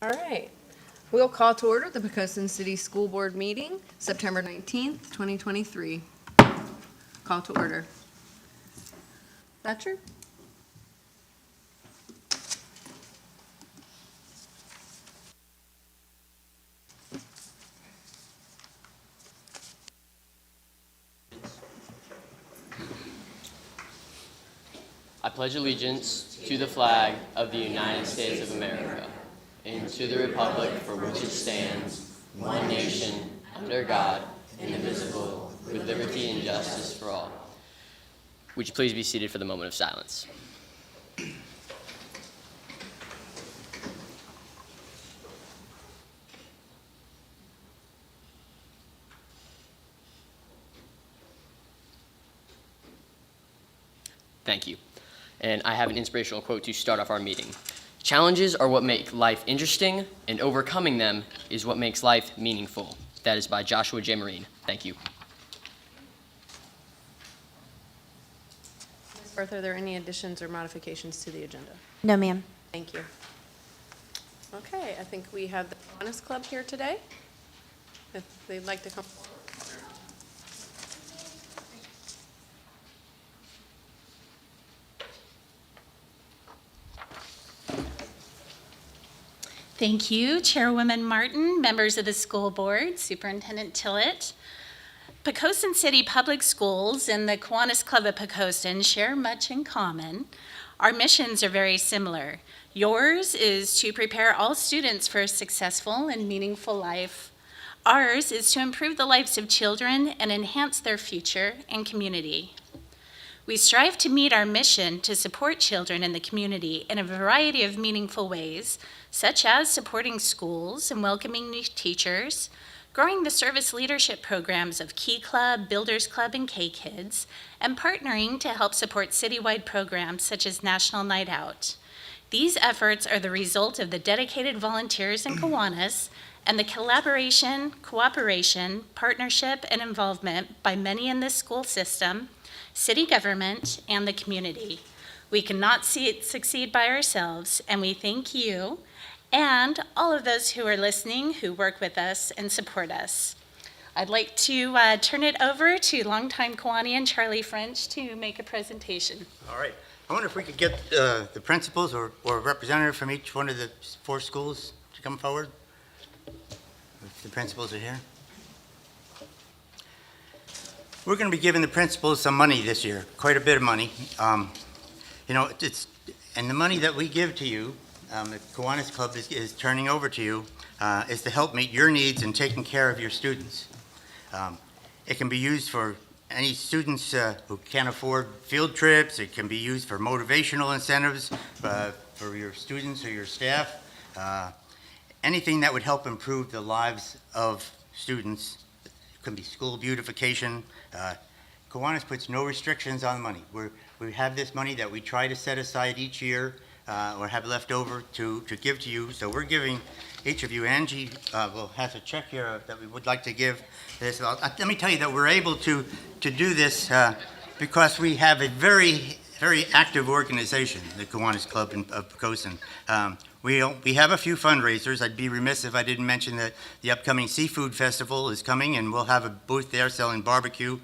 All right. We'll call to order the Poquoson City School Board meeting, September 19th, 2023. Call to order. Thatcher? I pledge allegiance to the flag of the United States of America and to the republic for which it stands, one nation, under God, indivisible, with liberty and justice for all. Would you please be seated for the moment of silence? Thank you. And I have an inspirational quote to start off our meeting. Challenges are what make life interesting, and overcoming them is what makes life meaningful. That is by Joshua J. Marine. Thank you. Ms. Barth, are there any additions or modifications to the agenda? No, ma'am. Thank you. Okay, I think we have the Kiwanis Club here today. If they'd like to come forward. Thank you, Chairwoman Martin, members of the school board, Superintendent Tillett. Poquoson City Public Schools and the Kiwanis Club of Poquoson share much in common. Our missions are very similar. Yours is to prepare all students for a successful and meaningful life. Ours is to improve the lives of children and enhance their future and community. We strive to meet our mission to support children in the community in a variety of meaningful ways, such as supporting schools and welcoming new teachers, growing the service leadership programs of Key Club, Builders Club, and K-Kids, and partnering to help support citywide programs such as National Night Out. These efforts are the result of the dedicated volunteers in Kiwanis and the collaboration, cooperation, partnership, and involvement by many in this school system, city government, and the community. We cannot see it succeed by ourselves, and we thank you and all of those who are listening, who work with us and support us. I'd like to turn it over to longtime Kiwanian Charlie French to make a presentation. All right. I wonder if we could get the principals or a representative from each one of the 4 schools to come forward, if the principals are here. We're going to be giving the principals some money this year, quite a bit of money. And the money that we give to you, the Kiwanis Club is turning over to you, is to help meet your needs in taking care of your students. It can be used for any students who can't afford field trips. It can be used for motivational incentives for your students or your staff. Anything that would help improve the lives of students. It can be school beautification. Kiwanis puts no restrictions on money. We have this money that we try to set aside each year or have left over to give to you. So we're giving each of you. Angie has a check here that we would like to give this. Let me tell you that we're able to do this because we have a very, very active organization, the Kiwanis Club of Poquoson. We have a few fundraisers. I'd be remiss if I didn't mention that the upcoming Seafood Festival is coming, and we'll have a booth there selling barbecue.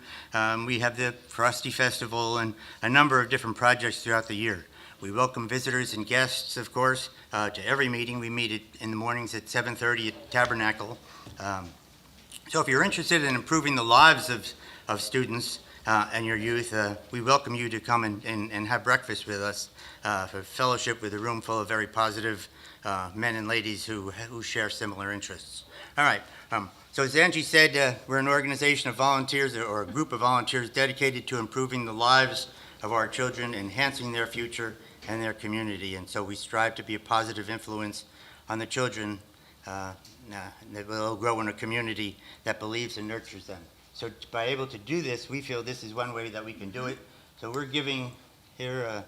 We have the Frosty Festival and a number of different projects throughout the year. We welcome visitors and guests, of course, to every meeting. We meet in the mornings at 7:30 at Tabernacle. So if you're interested in improving the lives of students and your youth, we welcome you to come and have breakfast with us for fellowship with a room full of very positive men and ladies who share similar interests. All right. So as Angie said, we're an organization of volunteers or a group of volunteers dedicated to improving the lives of our children, enhancing their future and their community. And so we strive to be a positive influence on the children that will grow in a community that believes and nurtures them. So by able to do this, we feel this is one way that we can do it. So we're giving here,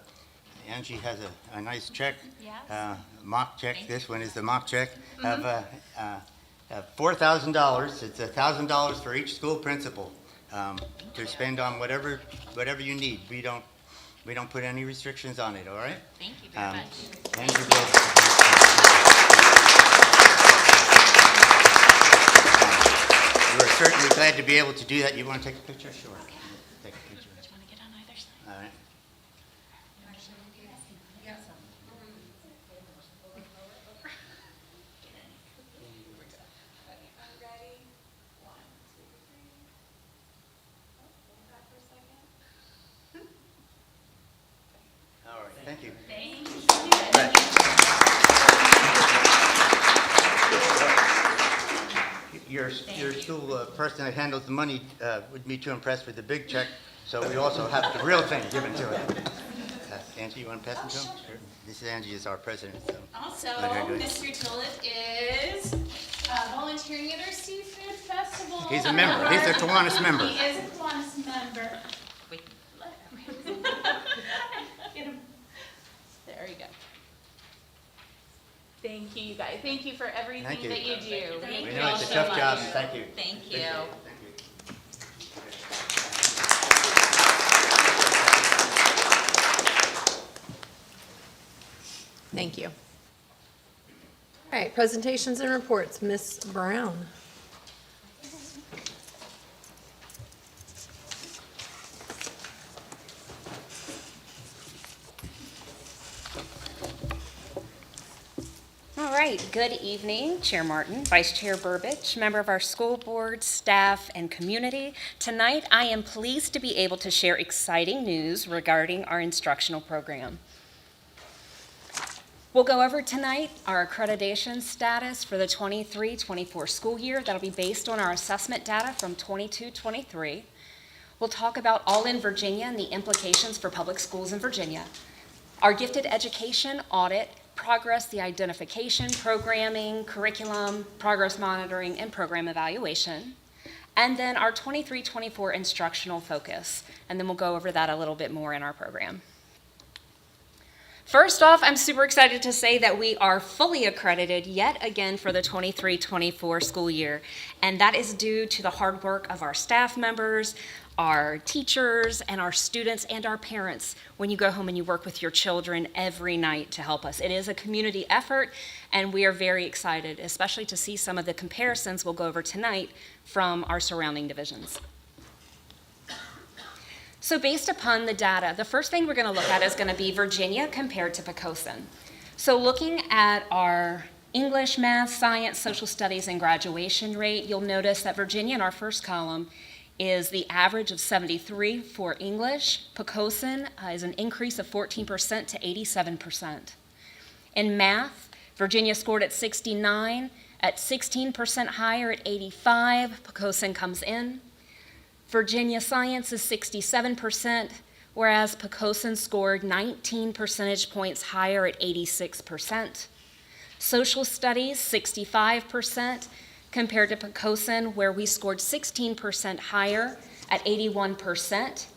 Angie has a nice check, Yes. mock check. This one is the mock check of $4,000. It's $1,000 for each school principal to spend on whatever you need. We don't put any restrictions on it. All right. Thank you very much. Angie will. certainly glad to be able to do that. You want to take a picture? Sure. Take a picture. Do you want to get on either side? All right. All right, thank you. Your school person that handles the money would be too impressed with the big check, so we also have the real thing given to it. Angie, you want to pass it to him? Sure. This is Angie, is our president. So. Also, Let her do it. Mr. Tillett is volunteering at our Seafood Festival. He's a member. He's a Kiwanis member. He is a Kiwanis member. Wait, let him. Get him. There you go. Thank you, you guys. Thank you for everything Thank you. that you do. Thank We you know all it's a so tough much. job, and thank you. Thank Appreciate you. it. Thank you. Thank you. All right, presentations and reports. Ms. Brown. All right, good evening, Chair Martin, Vice Chair Burbidge, member of our school board, staff, and community. Tonight, I am pleased to be able to share exciting news regarding our instructional program. We'll go over tonight our accreditation status for the 23-24 school year. That'll be based on our assessment data from 22-23. We'll talk about All in Virginia and the implications for public schools in Virginia. Our gifted education audit, progress, the identification, programming, curriculum, progress monitoring, and program evaluation. And then our 23-24 instructional focus. And then we'll go over that a little bit more in our program. First off, I'm super excited to say that we are fully accredited yet again for the 23-24 school year. And that is due to the hard work of our staff members, our teachers, and our students and our parents when you go home and you work with your children every night to help us. It is a community effort, and we are very excited, especially to see some of the comparisons we'll go over tonight from our surrounding divisions. So based upon the data, the first thing we're going to look at is going to be Virginia compared to Poquoson. So looking at our English, math, science, social studies, and graduation rate, you'll notice that Virginia in our first column is the average of 73 for English. Poquoson is an increase of 14% to 87%. In math, Virginia scored at 69, at 16% higher at 85. Poquoson comes in. Virginia science is 67%, whereas Poquoson scored 19 percentage points higher at 86%. Social studies, 65%, compared to Poquoson, where we scored 16% higher at 81%.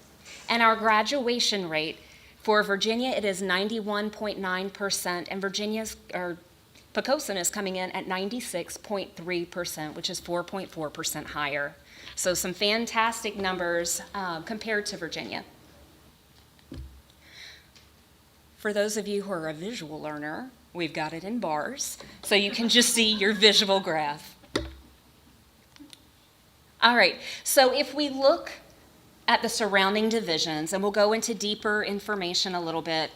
And our graduation rate for Virginia, it is 91.9%, and Poquoson is coming in at 96.3%, which is 4.4% higher. So some fantastic numbers compared to Virginia. For those of you who are a visual learner, we've got it in bars, so you can just see your visual graph. All right, so if we look at the surrounding divisions, and we'll go into deeper information a little bit,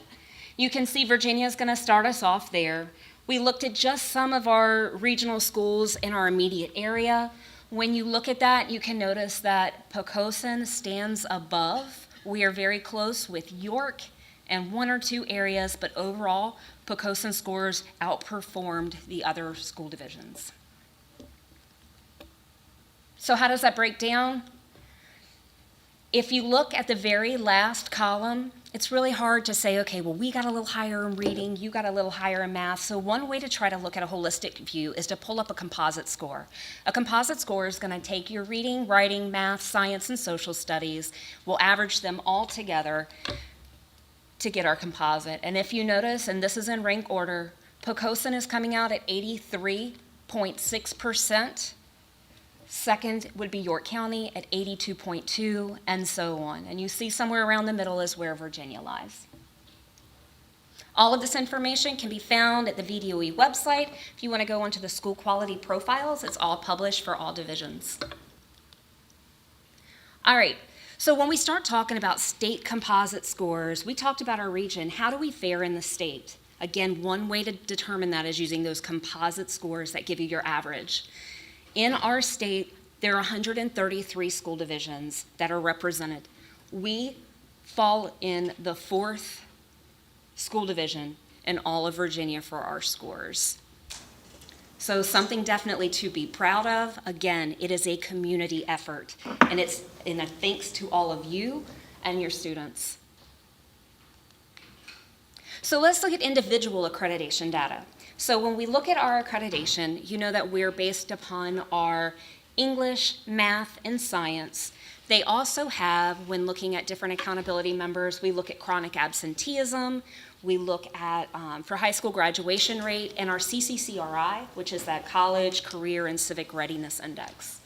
you can see Virginia is going to start us off there. We looked at just some of our regional schools in our immediate area. When you look at that, you can notice that Poquoson stands above. We are very close with York and one or two areas, but overall, Poquoson scores outperformed the other school divisions. So how does that break down? If you look at the very last column, it's really hard to say, okay, well, we got a little higher in reading, you got a little higher in math. So one way to try to look at a holistic view is to pull up a composite score. A composite score is going to take your reading, writing, math, science, and social studies. We'll average them all together to get our composite. And if you notice, and this is in rank order, Poquoson is coming out at 83.6%. Second would be York County at 82.2, and so on. And you see somewhere around the middle is where Virginia lies. All of this information can be found at the VDOE website. If you want to go onto the school quality profiles, it's all published for all divisions. All right, so when we start talking about state composite scores, we talked about our region. How do we fare in the state? Again, one way to determine that is using those composite scores that give you your average. In our state, there are 133 school divisions that are represented. We fall in the 4th school division in all of Virginia for our scores. So something definitely to be proud of. Again, it is a community effort, and it's a thanks to all of you and your students. So let's look at individual accreditation data. So when we look at our accreditation, you know that we're based upon our English, math, and science. They also have, when looking at different accountability members, we look at chronic absenteeism, we look at, for high school graduation rate, and our CCCRI, which is that College, Career, and Civic Readiness Index.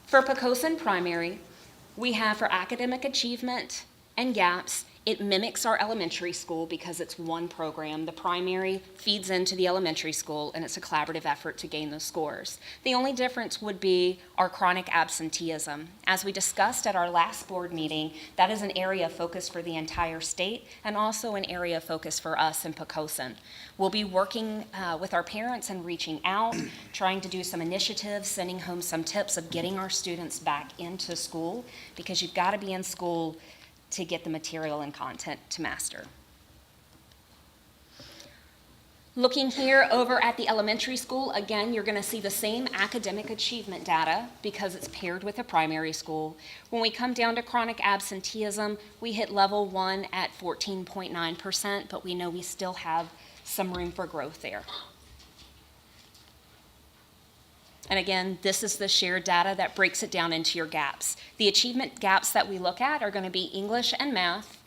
For Poquoson Primary, we have for academic achievement and gaps, it mimics our elementary school because it's one program. The primary feeds into the elementary school, and it's a collaborative effort to gain those scores. The only difference would be our chronic absenteeism. As we discussed at our last board meeting, that is an area of focus for the entire state and also an area of focus for us in Poquoson. We'll be working with our parents and reaching out, trying to do some initiatives, sending home some tips of getting our students back into school, because you've got to be in school to get the material and content to master. Looking here over at the elementary school, again, you're going to see the same academic achievement data because it's paired with a primary school. When we come down to chronic absenteeism, we hit level 1 at 14.9%, but we know we still have some room for growth there. And again, this is the shared data that breaks it down into your gaps. The achievement gaps that we look at are going to be English and math.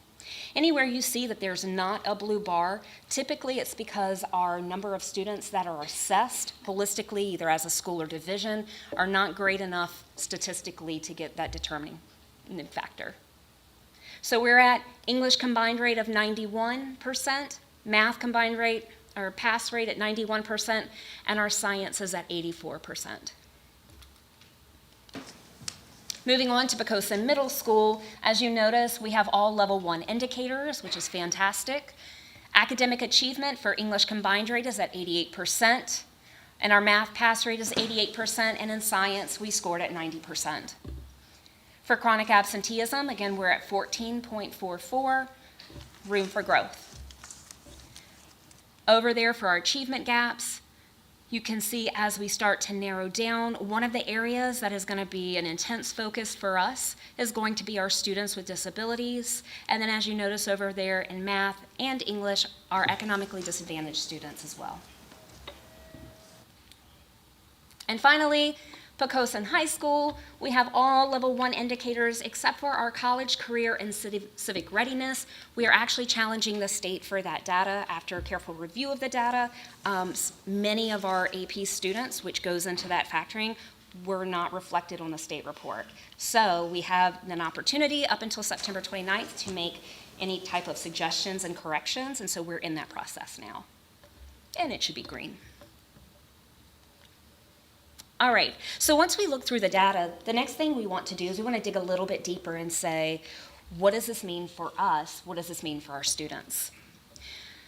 Anywhere you see that there's not a blue bar, typically it's because our number of students that are assessed holistically, either as a school or division, are not great enough statistically to get that determining factor. So we're at English combined rate of 91%, math combined rate or pass rate at 91%, and our science is at 84%. Moving on to Poquoson Middle School, as you notice, we have all level 1 indicators, which is fantastic. Academic achievement for English combined rate is at 88%, and our math pass rate is 88%, and in science, we scored at 90%. For chronic absenteeism, again, we're at 14.44, room for growth. Over there for our achievement gaps, you can see as we start to narrow down, one of the areas that is going to be an intense focus for us is going to be our students with disabilities. And then as you notice over there in math and English, our economically disadvantaged students as well. And finally, Poquoson High School, we have all level 1 indicators except for our college, career, and civic readiness. We are actually challenging the state for that data after a careful review of the data. Many of our AP students, which goes into that factoring, were not reflected on the state report. So we have an opportunity up until September 29th to make any type of suggestions and corrections, and so we're in that process now. And it should be green. All right, so once we look through the data, the next thing we want to do is we want to dig a little bit deeper and say, what does this mean for us? What does this mean for our students?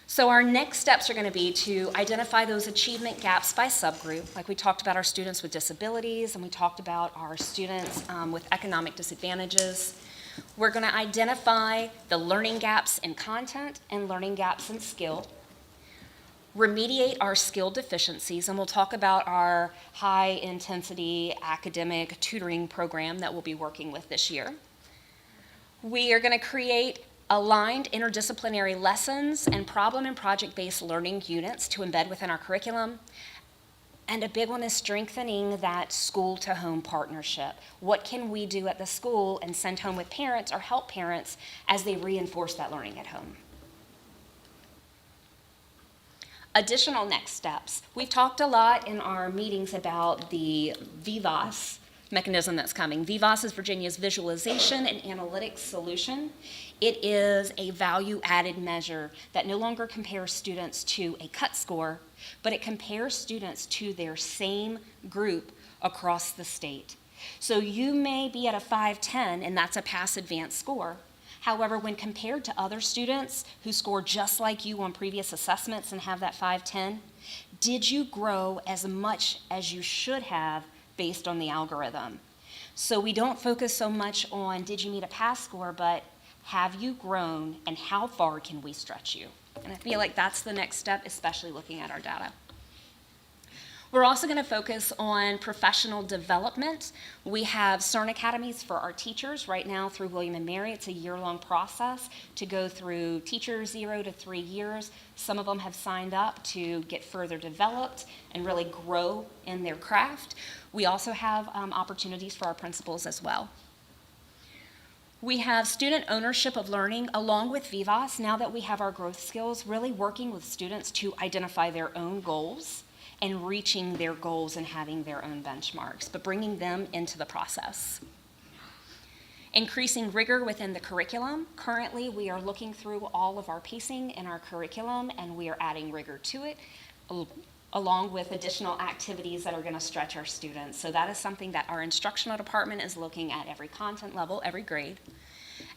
So our next steps are going to be to identify those achievement gaps by subgroup, like we talked about our students with disabilities, and we talked about our students with economic disadvantages. We're going to identify the learning gaps in content and learning gaps in skill. Remediate our skill deficiencies, and we'll talk about our high-intensity academic tutoring program that we'll be working with this year. We are going to create aligned interdisciplinary lessons and problem and project-based learning units to embed within our curriculum. And a big one is strengthening that school-to-home partnership. What can we do at the school and send home with parents or help parents as they reinforce that learning at home? Additional next steps. We've talked a lot in our meetings about the VVAS mechanism that's coming. VVAS is Virginia's Visualization and Analytics Solution. It is a value-added measure that no longer compares students to a cut score, but it compares students to their same group across the state. So you may be at a 510, and that's a pass advanced score. However, when compared to other students who score just like you on previous assessments and have that 510, did you grow as much as you should have based on the algorithm? So we don't focus so much on did you meet a pass score, but have you grown and how far can we stretch you? And I feel like that's the next step, especially looking at our data. We're also going to focus on professional development. We have CERN academies for our teachers right now through William & Mary. It's a year-long process to go through teacher 0 to 3 years. Some of them have signed up to get further developed and really grow in their craft. We also have opportunities for our principals as well. We have student ownership of learning along with Vivas. Now that we have our growth skills, really working with students to identify their own goals and reaching their goals and having their own benchmarks, but bringing them into the process. Increasing rigor within the curriculum. Currently, we are looking through all of our pacing in our curriculum, and we are adding rigor to it, along with additional activities that are going to stretch our students. So that is something that our instructional department is looking at every content level, every grade,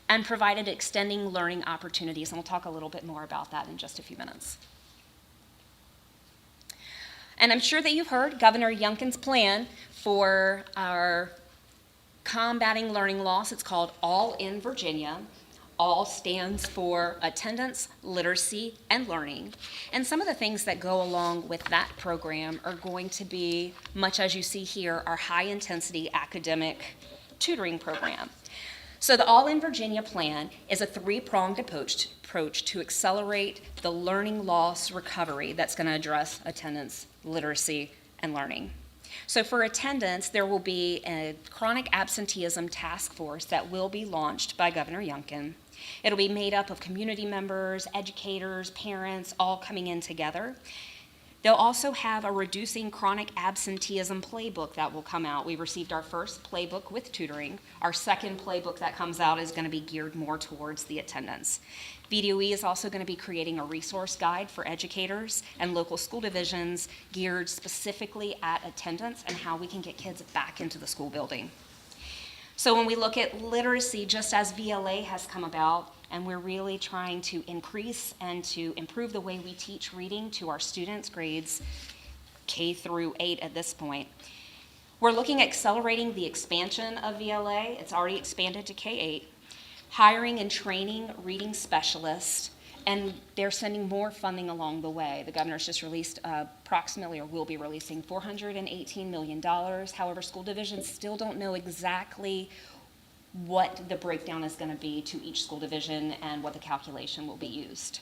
and provided extending learning opportunities, and we'll talk a little bit more about that in just a few minutes. And I'm sure that you've heard Governor Youngkin's plan for our combating learning loss. It's called All in Virginia. All stands for attendance, literacy, and learning. And some of the things that go along with that program are going to be, much as you see here, our high-intensity academic tutoring program. So the All in Virginia plan is a 3-pronged approach to accelerate the learning loss recovery that's going to address attendance, literacy, and learning. So for attendance, there will be a chronic absenteeism task force that will be launched by Governor Youngkin. It'll be made up of community members, educators, parents, all coming in together. They'll also have a reducing chronic absenteeism playbook that will come out. We received our first playbook with tutoring. Our second playbook that comes out is going to be geared more towards the attendance. VDOE is also going to be creating a resource guide for educators and local school divisions geared specifically at attendance and how we can get kids back into the school building. So when we look at literacy, just as VLA has come about, and we're really trying to increase and to improve the way we teach reading to our students, grades K through 8 at this point. We're looking at accelerating the expansion of VLA. It's already expanded to K8. Hiring and training reading specialists, and they're sending more funding along the way. The governor's just released approximately, or will be releasing, $418 million. However, school divisions still don't know exactly what the breakdown is going to be to each school division and what the calculation will be used.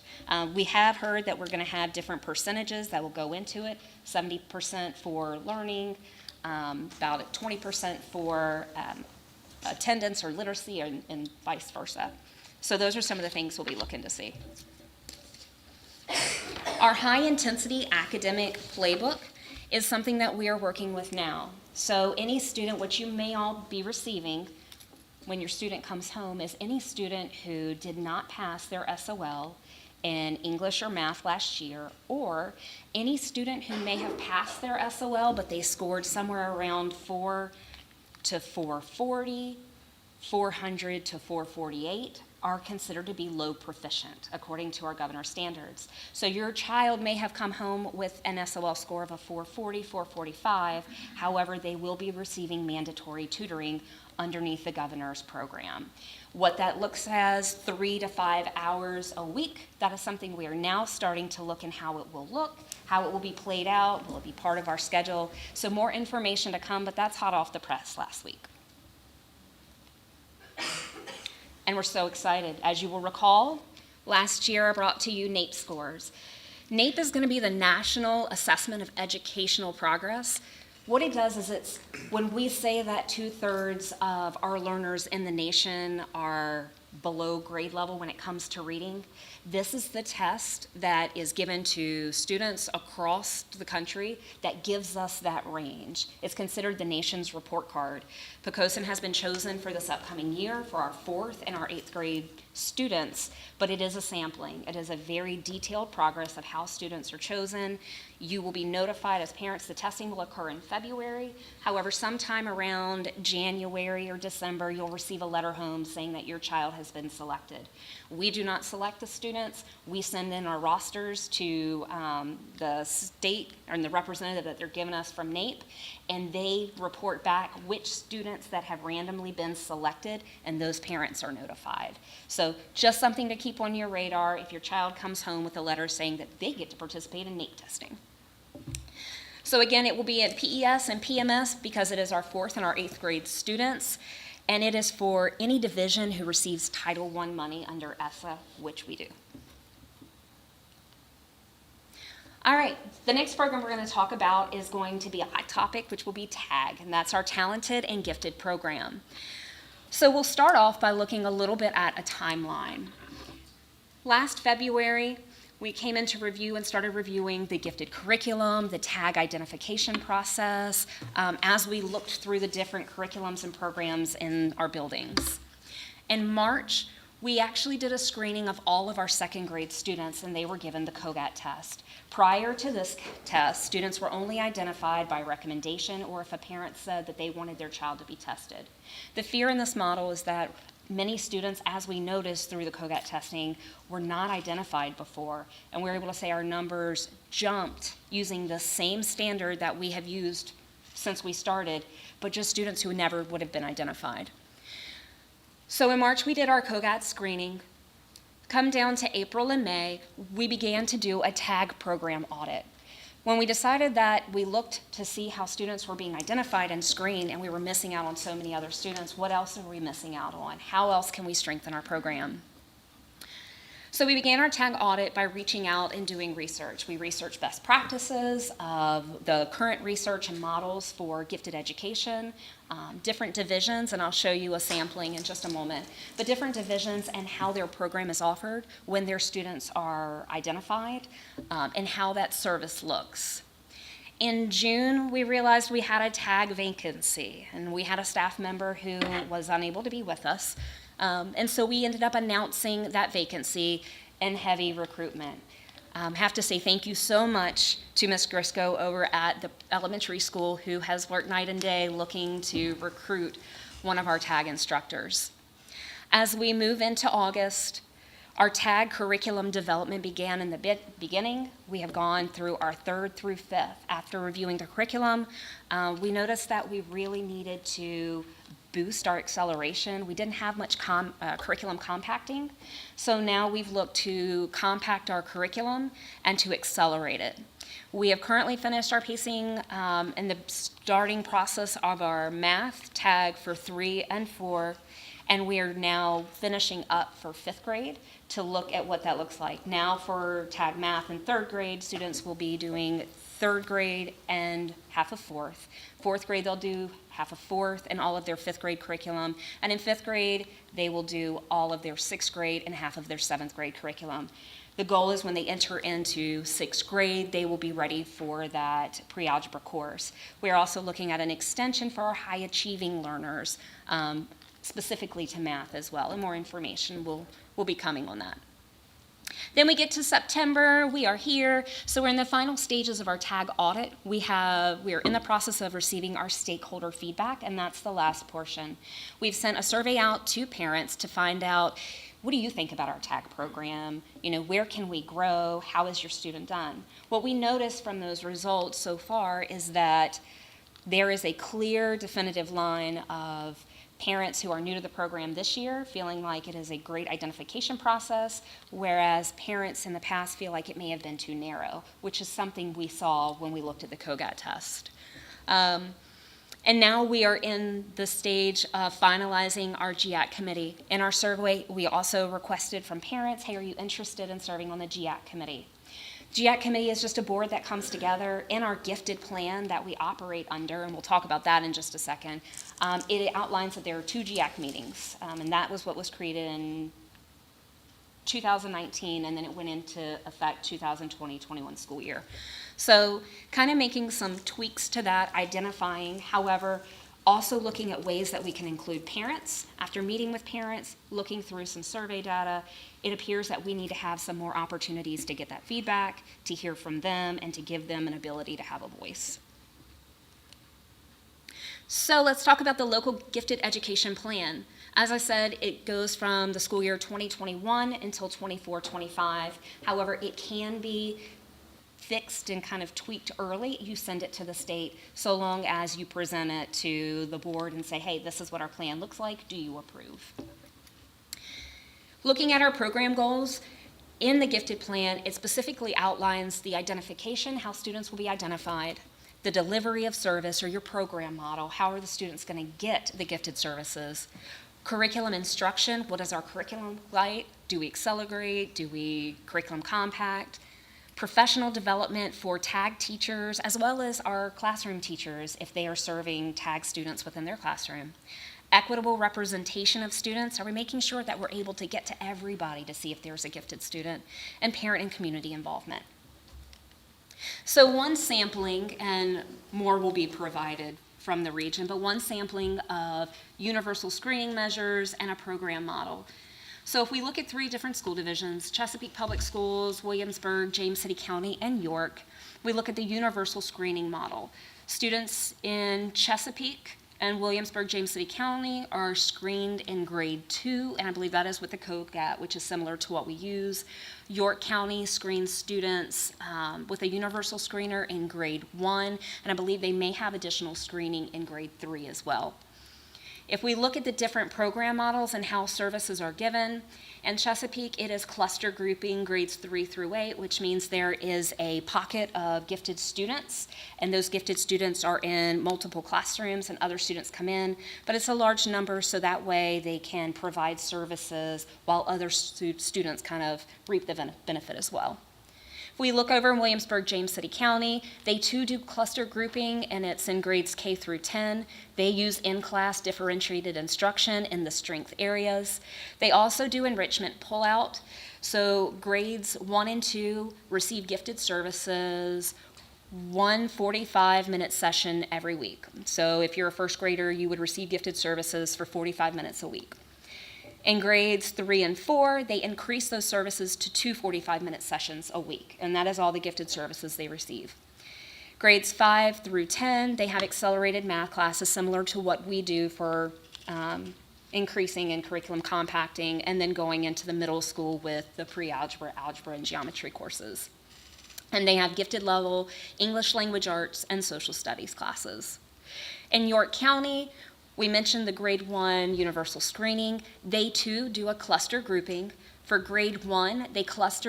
We have heard that we're going to have different percentages that will go into it, 70% for learning, about 20% for attendance or literacy, and vice versa. So those are some of the things we'll be looking to see. Our high-intensity academic playbook is something that we are working with now. So any student, what you may all be receiving when your student comes home, is any student who did not pass their SOL in English or math last year, or any student who may have passed their SOL but they scored somewhere around 4 to 440, 400 to 448, are considered to be low proficient according to our governor's standards. So your child may have come home with an SOL score of a 440, 445, however, they will be receiving mandatory tutoring underneath the governor's program. What that looks as 3 to 5 hours a week, that is something we are now starting to look in how it will look, how it will be played out, will it be part of our schedule. So more information to come, but that's hot off the press last week. And we're so excited. As you will recall, last year I brought to you NAEP scores. NAEP is going to be the National Assessment of Educational Progress. What it does is it's when we say that 2/3 of our learners in the nation are below grade level when it comes to reading. This is the test that is given to students across the country that gives us that range. It's considered the nation's report card. Poquoson has been chosen for this upcoming year for our 4th and our 8th grade students, but it is a sampling. It is a very detailed progress of how students are chosen. You will be notified as parents. The testing will occur in February. However, sometime around January or December, you'll receive a letter home saying that your child has been selected. We do not select the students. We send in our rosters to the state and the representative that they're giving us from NAEP, and they report back which students that have randomly been selected, and those parents are notified. So just something to keep on your radar if your child comes home with a letter saying that they get to participate in NAEP testing. So again, it will be at PES and PMS because it is our 4th and our 8th grade students, and it is for any division who receives Title I money under ESSA, which we do. All right, the next program we're going to talk about is going to be a hot topic, which will be TAG, and that's our Talented and Gifted program. So we'll start off by looking a little bit at a timeline. Last February, we came into review and started reviewing the gifted curriculum, the TAG identification process, as we looked through the different curriculums and programs in our buildings. In March, we actually did a screening of all of our 2nd grade students, and they were given the COGAT test. Prior to this test, students were only identified by recommendation or if a parent said that they wanted their child to be tested. The fear in this model is that many students, as we noticed through the COGAT testing, were not identified before, and we were able to say our numbers jumped using the same standard that we have used since we started, but just students who never would have been identified. So in March, we did our COGAT screening. Come down to April and May, we began to do a TAG program audit. When we decided that we looked to see how students were being identified and screened and we were missing out on so many other students, what else are we missing out on? How else can we strengthen our program? So we began our TAG audit by reaching out and doing research. We researched best practices of the current research and models for gifted education, different divisions, and I'll show you a sampling in just a moment, but different divisions and how their program is offered when their students are identified, and how that service looks. In June, we realized we had a TAG vacancy, and we had a staff member who was unable to be with us. And so we ended up announcing that vacancy and heavy recruitment. Have to say thank you so much to Ms. Grisco over at the elementary school who has worked night and day looking to recruit one of our TAG instructors. As we move into August, our TAG curriculum development began in the beginning. We have gone through our 3rd through 5th. After reviewing the curriculum, we noticed that we really needed to boost our acceleration. We didn't have much curriculum compacting, so now we've looked to compact our curriculum and to accelerate it. We have currently finished our pacing and the starting process of our math TAG for 3 and 4, and we are now finishing up for 5th grade to look at what that looks like. Now for TAG math in 3rd grade, students will be doing 3rd grade and half of 4th. 4th grade, they'll do half of 4th and all of their 5th grade curriculum. And in 5th grade, they will do all of their 6th grade and half of their 7th grade curriculum. The goal is when they enter into 6th grade, they will be ready for that pre-algebra course. We're also looking at an extension for our high-achieving learners, specifically to math as well, and more information will be coming on that. Then we get to September, we are here, so we're in the final stages of our TAG audit. We are in the process of receiving our stakeholder feedback, and that's the last portion. We've sent a survey out to parents to find out, what do you think about our TAG program? You know, where can we grow? How is your student done? What we noticed from those results so far is that there is a clear, definitive line of parents who are new to the program this year feeling like it is a great identification process, whereas parents in the past feel like it may have been too narrow, which is something we saw when we looked at the COGAT test. And now we are in the stage of finalizing our GIAC committee. In our survey, we also requested from parents, hey, are you interested in serving on the GIAC committee? GIAC committee is just a board that comes together. In our gifted plan that we operate under, and we'll talk about that in just a second, it outlines that there are 2 GIAC meetings, and that was what was created in 2019, and then it went into effect 2020-21 school year. So kind of making some tweaks to that, identifying, however, also looking at ways that we can include parents. After meeting with parents, looking through some survey data, it appears that we need to have some more opportunities to get that feedback, to hear from them, and to give them an ability to have a voice. So let's talk about the local gifted education plan. As I said, it goes from the school year 2021 until 24-25. However, it can be fixed and kind of tweaked early. You send it to the state so long as you present it to the board and say, hey, this is what our plan looks like. Do you approve? Looking at our program goals, in the gifted plan, it specifically outlines the identification, how students will be identified, the delivery of service or your program model, how are the students going to get the gifted services, curriculum instruction, what is our curriculum like? Do we accelerate? Do we curriculum compact? Professional development for tag teachers as well as our classroom teachers if they are serving tag students within their classroom. Equitable representation of students, are we making sure that we're able to get to everybody to see if there's a gifted student? And parent and community involvement. So one sampling, and more will be provided from the region, but one sampling of universal screening measures and a program model. So if we look at 3 different school divisions, Chesapeake Public Schools, Williamsburg, James City County, and York, we look at the universal screening model. Students in Chesapeake and Williamsburg, James City County are screened in grade 2, and I believe that is with the COGAT, which is similar to what we use. York County screens students with a universal screener in grade 1, and I believe they may have additional screening in grade 3 as well. If we look at the different program models and how services are given, in Chesapeake it is cluster grouping grades 3 through 8, which means there is a pocket of gifted students, and those gifted students are in multiple classrooms and other students come in, but it's a large number so that way they can provide services while other students kind of reap the benefit as well. If we look over in Williamsburg, James City County, they too do cluster grouping, and it's in grades K through 10. They use in-class differentiated instruction in the strength areas. They also do enrichment pull-out. So grades 1 and 2 receive gifted services, 1 45-minute session every week. So if you're a first grader, you would receive gifted services for 45 minutes a week. In grades 3 and 4, they increase those services to 2 45-minute sessions a week, and that is all the gifted services they receive. Grades 5 through 10, they have accelerated math classes similar to what we do for increasing in curriculum compacting, and then going into the middle school with the pre-algebra, algebra, and geometry courses. And they have gifted level English language arts and social studies classes. In York County, we mentioned the grade 1 universal screening. They too do a cluster grouping. For grade 1, they test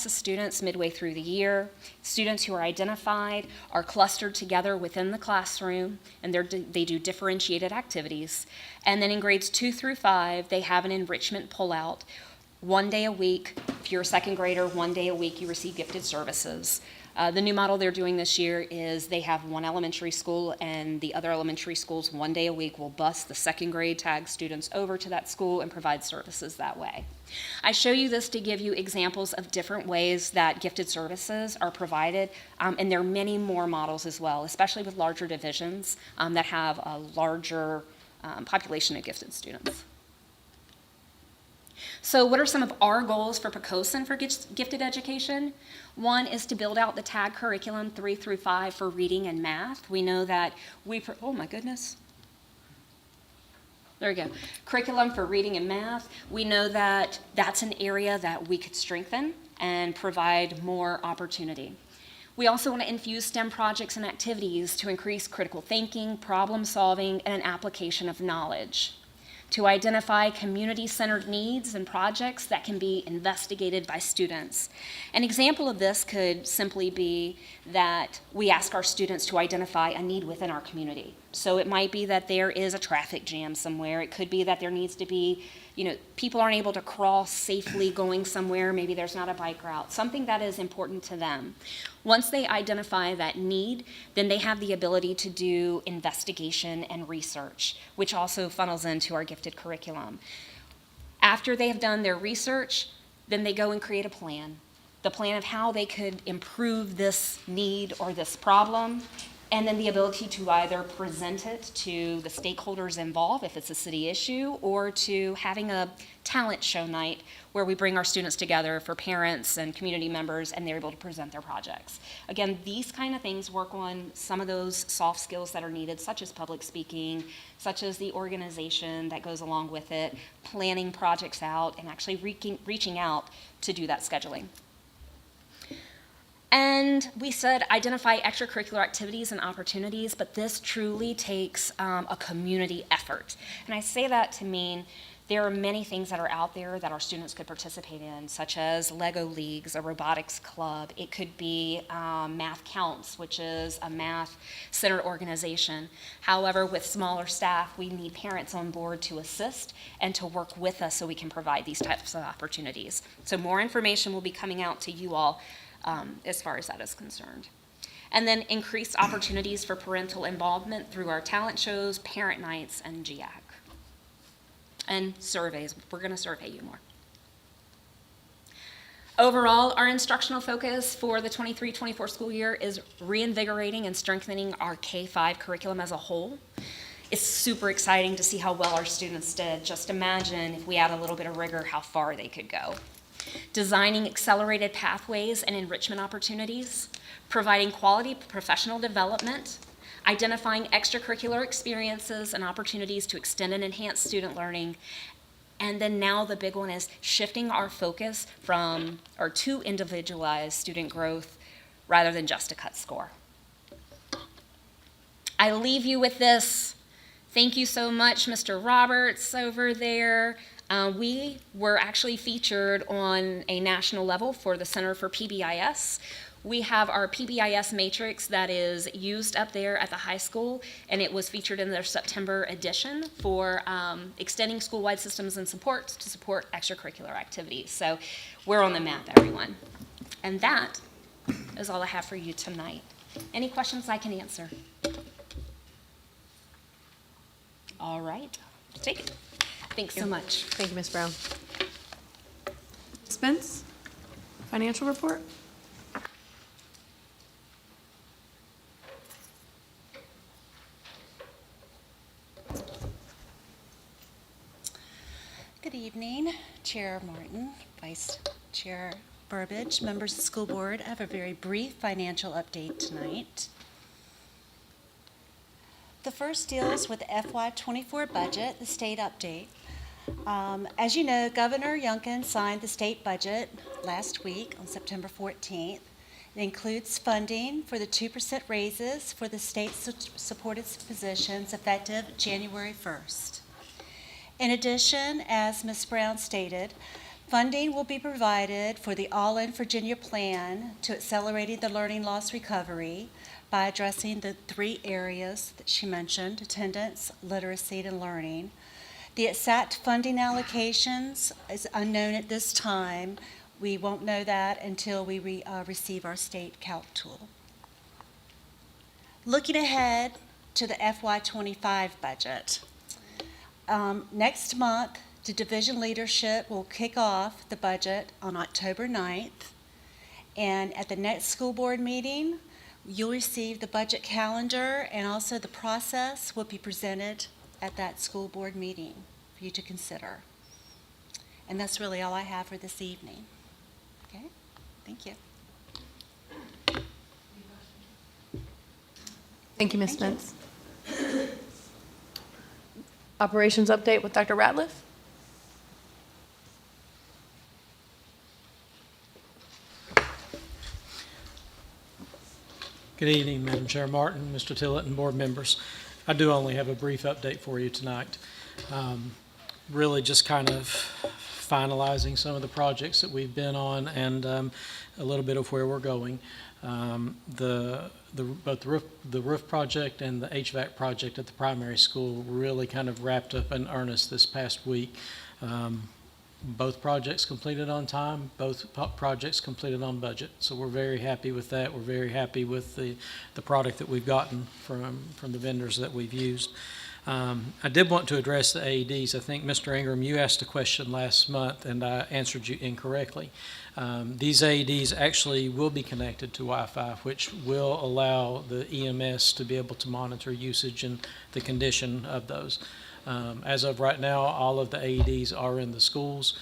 the students midway through the year. Students who are identified are clustered together within the classroom, and they do differentiated activities. And then in grades 2 through 5, they have an enrichment pullout. 1 day a week, if you're a second grader, 1 day a week you receive gifted services. The new model they're doing this year is they have one elementary school, and the other elementary schools 1 day a week will bus the second grade tag students over to that school and provide services that way. I show you this to give you examples of different ways that gifted services are provided, and there are many more models as well, especially with larger divisions that have a larger population of gifted students. So what are some of our goals for Poquoson for gifted education? One is to build out the tag curriculum 3 through 5 for reading and math. We know that oh my goodness. There we go. Curriculum for reading and math. We know that that's an area that we could strengthen and provide more opportunity. We also want to infuse STEM projects and activities to increase critical thinking, problem solving, and an application of knowledge. To identify community-centered needs and projects that can be investigated by students. An example of this could simply be that we ask our students to identify a need within our community. So it might be that there is a traffic jam somewhere. It could be that there needs to be, people aren't able to cross safely going somewhere. Maybe there's not a bike route, something that is important to them. Once they identify that need, then they have the ability to do investigation and research, which also funnels into our gifted curriculum. After they have done their research, then they go and create a plan. The plan of how they could improve this need or this problem, and then the ability to either present it to the stakeholders involved, if it's a city issue, or to having a talent show night where we bring our students together for parents and community members, and they're able to present their projects. Again, these kind of things work on some of those soft skills that are needed, such as public speaking, such as the organization that goes along with it, planning projects out, and actually reaching out to do that scheduling. And we said identify extracurricular activities and opportunities, but this truly takes a community effort. And I say that to mean there are many things that are out there that our students could participate in, such as Lego Leagues, a robotics club. It could be Math Counts, which is a math-centered organization. However, with smaller staff, we need parents on board to assist and to work with us so we can provide these types of opportunities. So more information will be coming out to you all as far as that is concerned. And then increased opportunities for parental involvement through our talent shows, parent nights, and GIAC. And surveys. We're going to survey you more. Overall, our instructional focus for the 23-24 school year is reinvigorating and strengthening our K-5 curriculum as a whole. It's super exciting to see how well our students did. Just imagine if we add a little bit of rigor, how far they could go. Designing accelerated pathways and enrichment opportunities, providing quality professional development, identifying extracurricular experiences and opportunities to extend and enhance student learning, and then now the big one is shifting our focus to individualized student growth rather than just a cut score. I leave you with this. Thank you so much, Mr. Roberts over there. We were actually featured on a national level for the Center for PBIS. We have our PBIS matrix that is used up there at the high school, and it was featured in their September edition for extending school-wide systems and supports to support extracurricular activities. So we're on the map, everyone. And that is all I have for you tonight. Any questions I can answer? All right, take it. Thanks so much. Thank you, Ms. Brown. Spence, financial report? Good evening, Chair Martin, Vice Chair Burbidge, members of the school board. I have a very brief financial update tonight. The first deals with the FY24 budget, the state update. As you know, Governor Youngkin signed the state budget last week on September 14th. It includes funding for the 2% raises for the state-supported positions effective January 1st. In addition, as Ms. Brown stated, funding will be provided for the All-in Virginia plan to accelerating the learning loss recovery by addressing the 3 areas that she mentioned: attendance, literacy, and learning. The exact funding allocations is unknown at this time. We won't know that until we receive our state calc tool. Looking ahead to the FY25 budget. Next month, the division leadership will kick off the budget on October 9th. And at the next school board meeting, you'll receive the budget calendar, and also the process will be presented at that school board meeting for you to consider. And that's really all I have for this evening. Okay? Thank you. Thank you, Ms. Spence. Operations update with Dr. Ratliff. Good evening, Madam Chair Martin, Mr. Tillett, and board members. I do only have a brief update for you tonight. Really just kind of finalizing some of the projects that we've been on and a little bit of where we're going. Both the roof project and the HVAC project at the primary school really kind of wrapped up in earnest this past week. Both projects completed on time, both projects completed on budget. So we're very happy with that. We're very happy with the product that we've gotten from the vendors that we've used. I did want to address the AEDs. I think, Mr. Ingram, you asked a question last month, and I answered you incorrectly. These AEDs actually will be connected to Wi-Fi, which will allow the EMS to be able to monitor usage and the condition of those. As of right now, all of the AEDs are in the schools.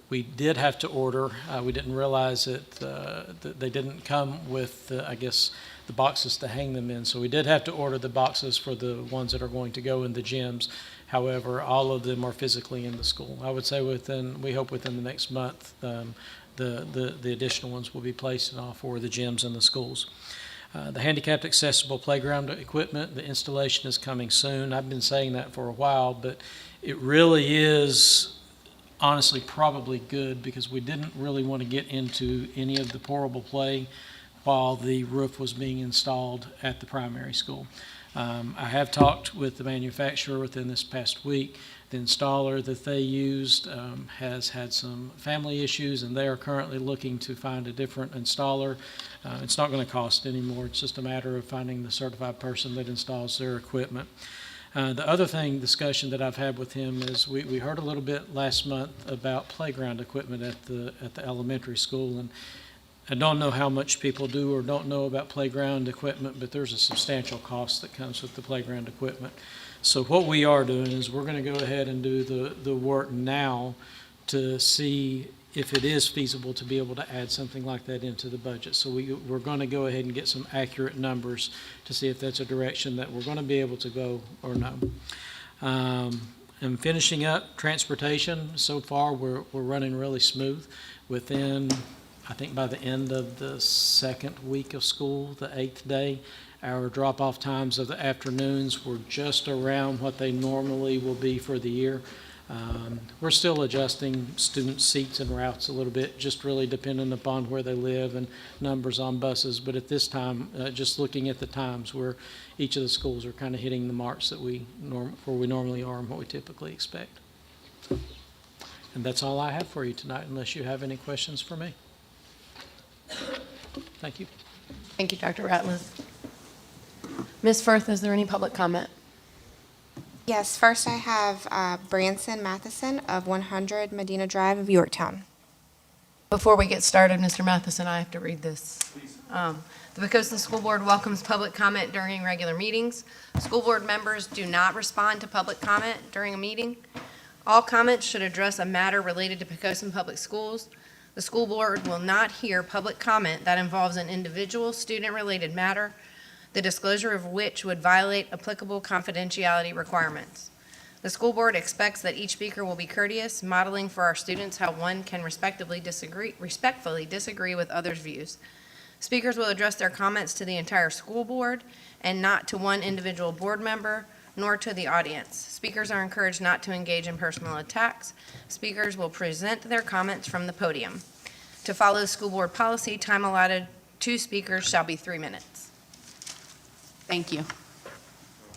We did have to order. We didn't realize that they didn't come with, I guess, the boxes to hang them in. So we did have to order the boxes for the ones that are going to go in the gyms. However, all of them are physically in the school. I would say we hope within the next month, the additional ones will be placed in all four of the gyms in the schools. The handicapped accessible playground equipment, the installation is coming soon. I've been saying that for a while, but it really is honestly probably good because we didn't really want to get into any of the portable play while the roof was being installed at the primary school. I have talked with the manufacturer within this past week. The installer that they used has had some family issues, and they are currently looking to find a different installer. It's not going to cost anymore. It's just a matter of finding the certified person that installs their equipment. The other discussion that I've had with him is we heard a little bit last month about playground equipment at the elementary school, and I don't know how much people do or don't know about playground equipment, but there's a substantial cost that comes with the playground equipment. So what we are doing is we're going to go ahead and do the work now to see if it is feasible to be able to add something like that into the budget. So we're going to go ahead and get some accurate numbers to see if that's a direction that we're going to be able to go or no. And finishing up transportation, so far we're running really smooth. Within, I think by the end of the second week of school, the 8th day, our drop-off times of the afternoons were just around what they normally will be for the year. We're still adjusting student seats and routes a little bit, just really depending upon where they live and numbers on buses. But at this time, just looking at the times where each of the schools are kind of hitting the marks that where we normally are and what we typically expect. And that's all I have for you tonight, unless you have any questions for me. Thank you. Thank you, Dr. Ratliff. Ms. Firth, is there any public comment? Yes, first I have Branson Matheson of 100 Medina Drive of Yorktown. Before we get started, Mr. Matheson, I have to read this. The Poquoson School Board welcomes public comment during regular meetings. School board members do not respond to public comment during a meeting. All comments should address a matter related to Poquoson Public Schools. The school board will not hear public comment that involves an individual student-related matter, the disclosure of which would violate applicable confidentiality requirements. The school board expects that each speaker will be courteous, modeling for our students how one can respectfully disagree with others' views. Speakers will address their comments to the entire school board and not to one individual board member, nor to the audience. Speakers are encouraged not to engage in personal attacks. Speakers will present their comments from the podium. To follow school board policy, time allotted to speakers shall be 3 minutes. Thank you.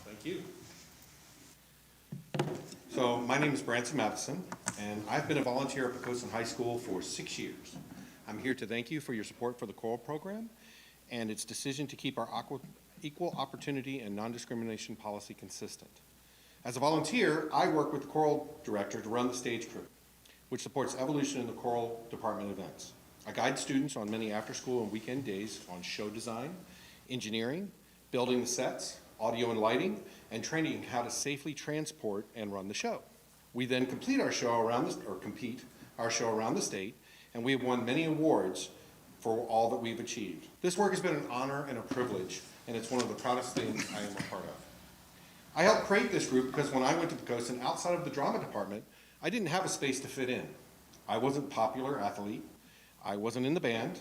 Thank you. So my name is Branson Matheson, and I've been a volunteer at Poquoson High School for 6 years. I'm here to thank you for your support for the choral program and its decision to keep our equal opportunity and non-discrimination policy consistent. As a volunteer, I work with the choral director to run the stage crew, which supports evolution in the choral department events. I guide students on many after-school and weekend days on show design, engineering, building the sets, audio and lighting, and training how to safely transport and run the show. We then compete our show around the state, and we have won many awards for all that we've achieved. This work has been an honor and a privilege, and it's one of the proudest things I am a part of. I helped create this group because when I went to Poquoson, outside of the drama department, I didn't have a space to fit in. I wasn't a popular athlete. I wasn't in the band.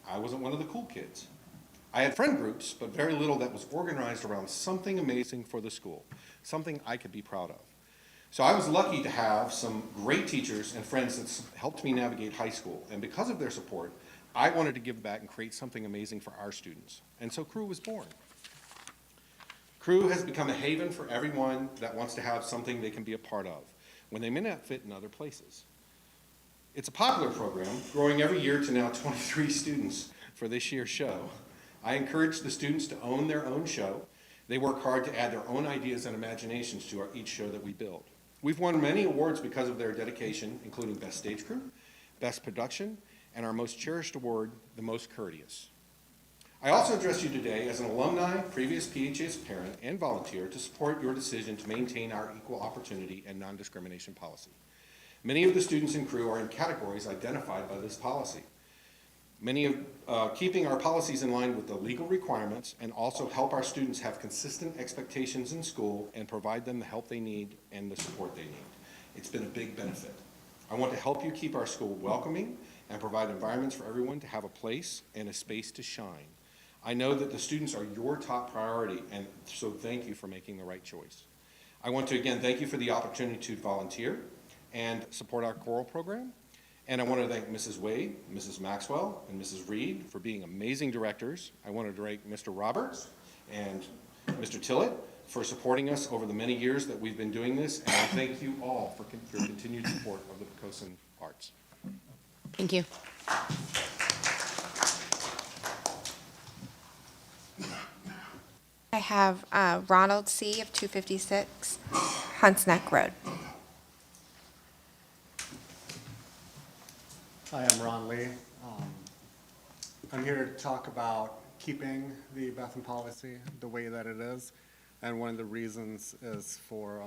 I wasn't one of the cool kids. I had friend groups, but very little that was organized around something amazing for the school, something I could be proud of. So I was lucky to have some great teachers and friends that helped me navigate high school. And because of their support, I wanted to give back and create something amazing for our students. And so Crew was born. Crew has become a haven for everyone that wants to have something they can be a part of when they may not fit in other places. It's a popular program, growing every year to now 23 students for this year's show. I encourage the students to own their own show. They work hard to add their own ideas and imaginations to each show that we build. We've won many awards because of their dedication, including Best Stage Crew, Best Production, and our most cherished award, the Most Courteous. I also address you today as an alumni, previous PHS parent, and volunteer to support your decision to maintain our equal opportunity and non-discrimination policy. Many of the students in Crew are in categories identified by this policy. Many of keeping our policies in line with the legal requirements and also help our students have consistent expectations in school and provide them the help they need and the support they need. It's been a big benefit. I want to help you keep our school welcoming and provide environments for everyone to have a place and a space to shine. I know that the students are your top priority, and so thank you for making the right choice. I want to again thank you for the opportunity to volunteer and support our choral program. And I want to thank Mrs. Wade, Mrs. Maxwell, and Mrs. Reed for being amazing directors. I want to thank Mr. Roberts and Mr. Tillett for supporting us over the many years that we've been doing this. And I thank you all for your continued support of the Poquoson Arts. Thank you. I have Ronald C. of 256 Hunts Neck Road. Hi, I'm Ron Lee. I'm here to talk about keeping the bathroom policy the way that it is. And one of the reasons is for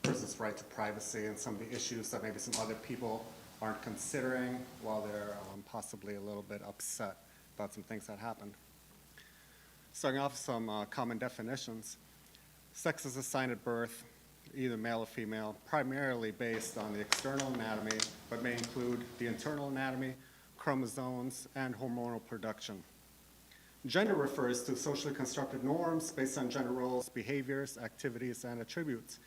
person's right to privacy and some of the issues that maybe some other people aren't considering while they're possibly a little bit upset about some things that happened. Starting off with some common definitions. Sex is assigned at birth, either male or female, primarily based on the external anatomy, but may include the internal anatomy, chromosomes, and hormonal production. Gender refers to socially constructed norms based on gender roles, behaviors, activities, and attributes.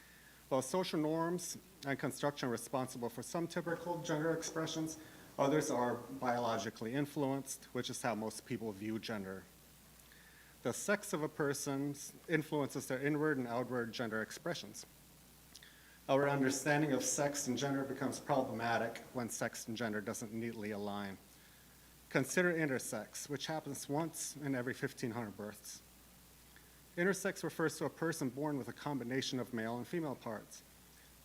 While social norms and construction are responsible for some typical gender expressions, others are biologically influenced, which is how most people view gender. The sex of a person influences their inward and outward gender expressions. Our understanding of sex and gender becomes problematic when sex and gender doesn't neatly align. Consider intersex, which happens once in every 1,500 births. Intersex refers to a person born with a combination of male and female parts.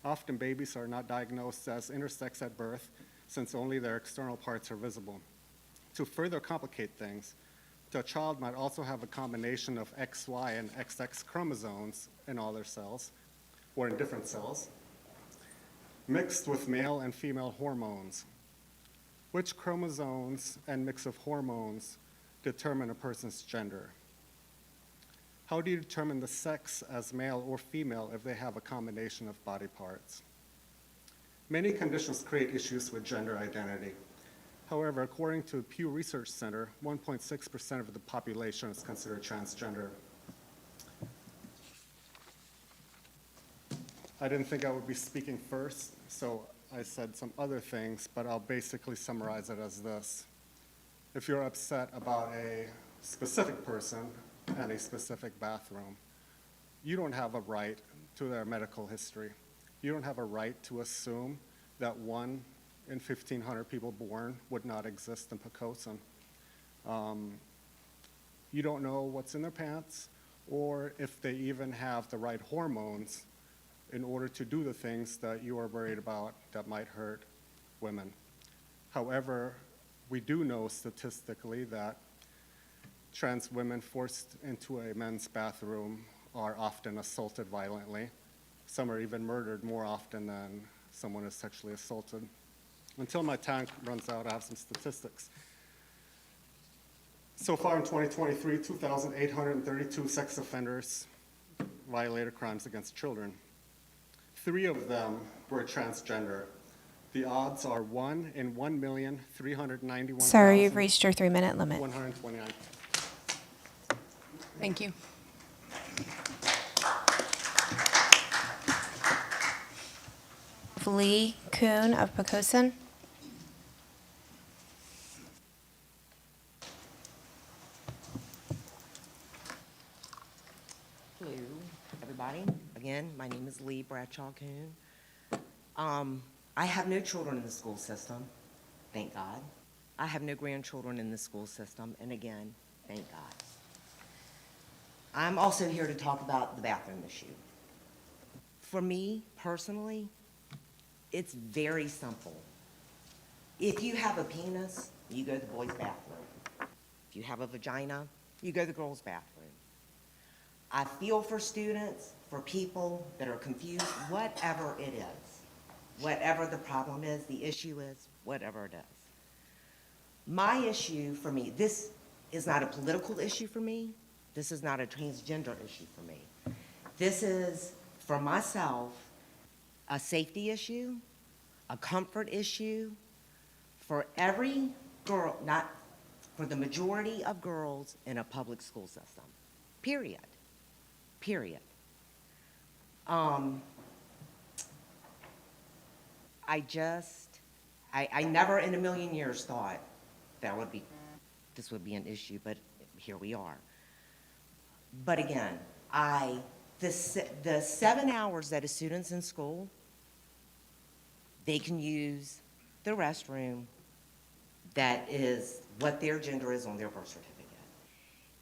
Often babies are not diagnosed as intersex at birth, since only their external parts are visible. To further complicate things, the child might also have a combination of XY and XX chromosomes in all their cells, or in different cells, mixed with male and female hormones. Which chromosomes and mix of hormones determine a person's gender? How do you determine the sex as male or female if they have a combination of body parts? Many conditions create issues with gender identity. However, according to the Pew Research Center, 1.6% of the population is considered transgender. I didn't think I would be speaking first, so I said some other things, but I'll basically summarize it as this. If you're upset about a specific person and a specific bathroom, you don't have a right to their medical history. You don't have a right to assume that 1 in 1,500 people born would not exist in Poquoson. You don't know what's in their pants, or if they even have the right hormones in order to do the things that you are worried about that might hurt women. However, we do know statistically that trans women forced into a men's bathroom are often assaulted violently. Some are even murdered more often than someone is sexually assaulted. Until my time runs out, I have some statistics. So far in 2023, 2,832 sex offenders violated crimes against children. 3 of them were transgender. The odds are 1 in 1,391,129. Sir, you've reached your 3-minute limit. Thank you. Lee Kuhn of Poquoson. Hello, everybody. Again, my name is Lee Bradshaw Coon. I have no children in the school system, thank God. I have no grandchildren in the school system, and again, thank God. I'm also here to talk about the bathroom issue. For me, personally, it's very simple. If you have a penis, you go to the boys' bathroom. If you have a vagina, you go to the girls' bathroom. I feel for students, for people that are confused, whatever it is. Whatever the problem is, the issue is, whatever it is. My issue for me, this is not a political issue for me. This is not a transgender issue for me. This is, for myself, a safety issue, a comfort issue for every girl, not for the majority of girls in a public school system, period. Period. I never in a million years thought this would be an issue, but here we are. But again, the 7 hours that a student's in school, they can use the restroom that is what their gender is on their birth certificate.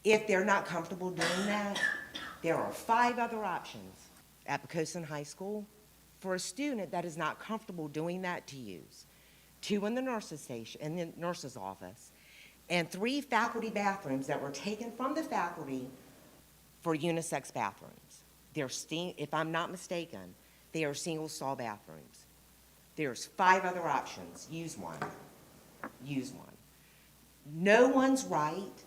If they're not comfortable doing that, there are 5 other options at Poquoson High School for a student that is not comfortable doing that to use. 2 in the nurse's station, in the nurse's office, and 3 faculty bathrooms that were taken from the faculty for unisex bathrooms. If I'm not mistaken, they are single stall bathrooms. There's 5 other options. Use one. Use one. No one's right.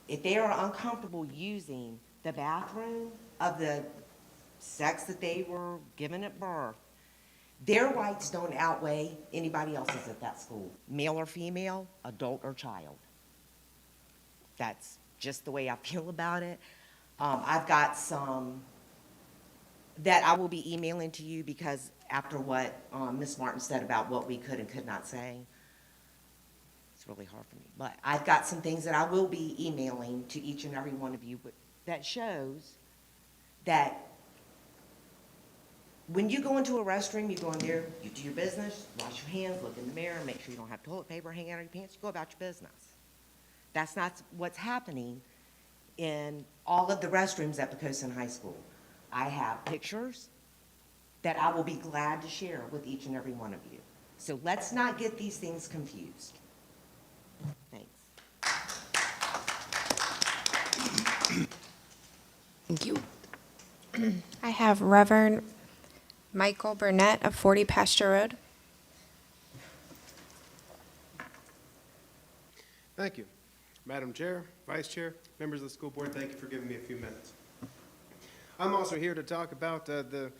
If they are uncomfortable using the bathroom of the sex that they were given at birth, their rights don't outweigh anybody else's at that school, male or female, adult or child. That's just the way I feel about it. I've got some that I will be emailing to you because after what Ms. Martin said about what we could and could not say, it's really hard for me. But I've got some things that I will be emailing to each and every one of you that shows that when you go into a restroom, you go in there, you do your business, wash your hands, look in the mirror, make sure you don't have toilet paper hanging out of your pants, you go about your business. That's not what's happening in all of the restrooms at Poquoson High School. I have pictures that I will be glad to share with each and every one of you. So let's not get these things confused. Thanks. Thank you. I have Reverend Michael Burnett of 40 Pasture Road. Thank you. Madam Chair, Vice Chair, members of the school board, thank you for giving me a few minutes. I'm also here to talk about the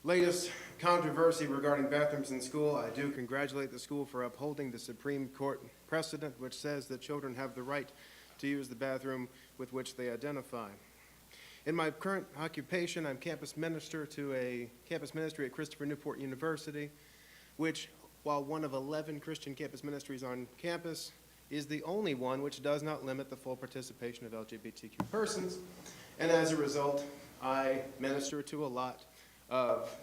latest controversy regarding bathrooms in school. I do congratulate the school for upholding the Supreme Court precedent which says that children have the right to use the bathroom with which they identify. In my current occupation, I'm campus minister to a campus ministry at Christopher Newport University, which, while one of 11 Christian campus ministries on campus, is the only one which does not limit the full participation of LGBTQ persons. And as a result, I minister to a lot of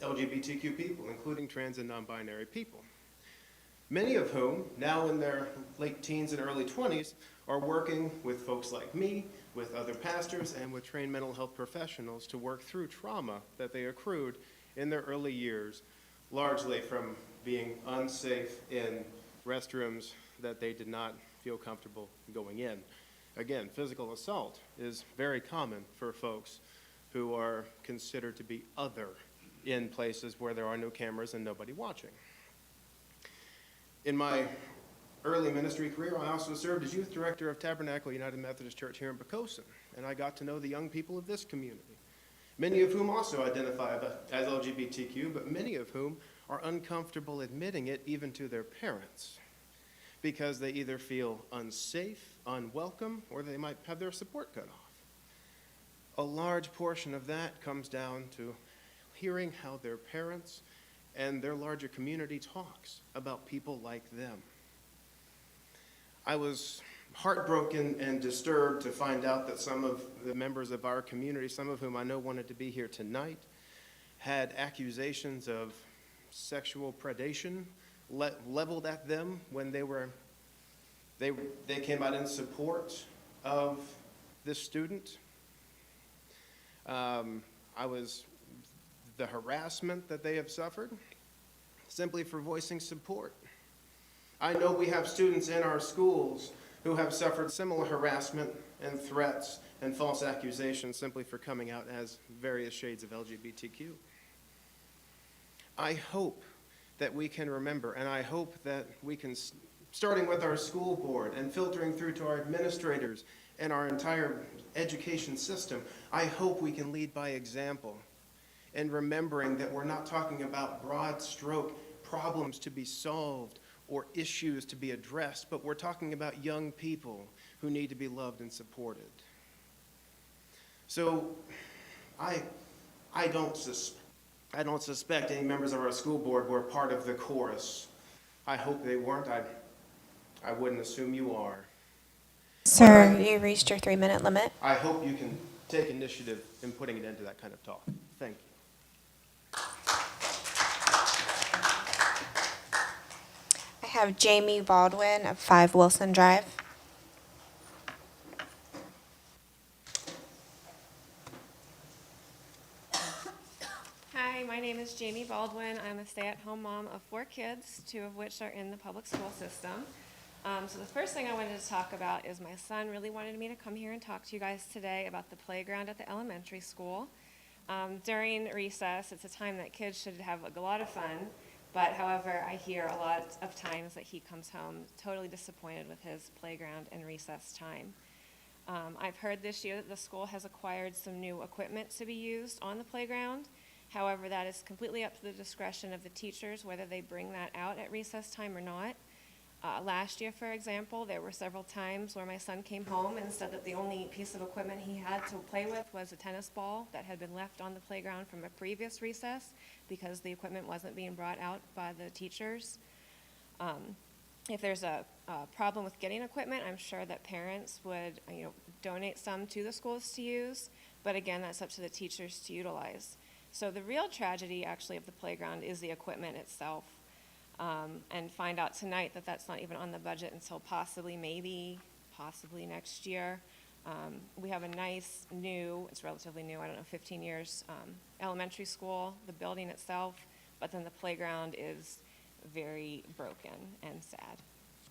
LGBTQ people, including trans and non-binary people, many of whom, now in their late teens and early 20s, are working with folks like me, with other pastors, and with trained mental health professionals to work through trauma that they accrued in their early years, largely from being unsafe in restrooms that they did not feel comfortable going in. Again, physical assault is very common for folks who are considered to be other in places where there are no cameras and nobody watching. In my early ministry career, I also served as youth director of Tabernacle United Methodist Church here in Poquoson, and I got to know the young people of this community, many of whom also identify as LGBTQ, but many of whom are uncomfortable admitting it even to their parents because they either feel unsafe, unwelcome, or they might have their support cut off. A large portion of that comes down to hearing how their parents and their larger community talks about people like them. I was heartbroken and disturbed to find out that some of the members of our community, some of whom I know wanted to be here tonight, had accusations of sexual predation leveled at them when they came out in support of this student. The harassment that they have suffered simply for voicing support. I know we have students in our schools who have suffered similar harassment and threats and false accusations simply for coming out as various shades of LGBTQ. I hope that we can remember, and I hope that we can, starting with our school board and filtering through to our administrators and our entire education system, I hope we can lead by example in remembering that we're not talking about broad stroke problems to be solved or issues to be addressed, but we're talking about young people who need to be loved and supported. So I don't suspect any members of our school board were part of the chorus. I hope they weren't. I wouldn't assume you are. Sir, you reached your 3-minute limit. I hope you can take initiative in putting it into that kind of talk. Thank you. I have Jamie Baldwin of 5 Wilson Drive. Hi, my name is Jamie Baldwin. I'm a stay-at-home mom of 4 kids, 2 of which are in the public school system. So the first thing I wanted to talk about is my son really wanted me to come here and talk to you guys today about the playground at the elementary school. During recess, it's a time that kids should have a lot of fun, but however, I hear a lot of times that he comes home totally disappointed with his playground and recess time. I've heard this year that the school has acquired some new equipment to be used on the playground. However, that is completely up to the discretion of the teachers whether they bring that out at recess time or not. Last year, for example, there were several times where my son came home and said that the only piece of equipment he had to play with was a tennis ball that had been left on the playground from a previous recess because the equipment wasn't being brought out by the teachers. If there's a problem with getting equipment, I'm sure that parents would donate some to the schools to use, but again, that's up to the teachers to utilize. So the real tragedy actually of the playground is the equipment itself. And find out tonight that that's not even on the budget until possibly next year. We have a nice new, it's relatively new, I don't know, 15 years, elementary school, the building itself, but then the playground is very broken and sad,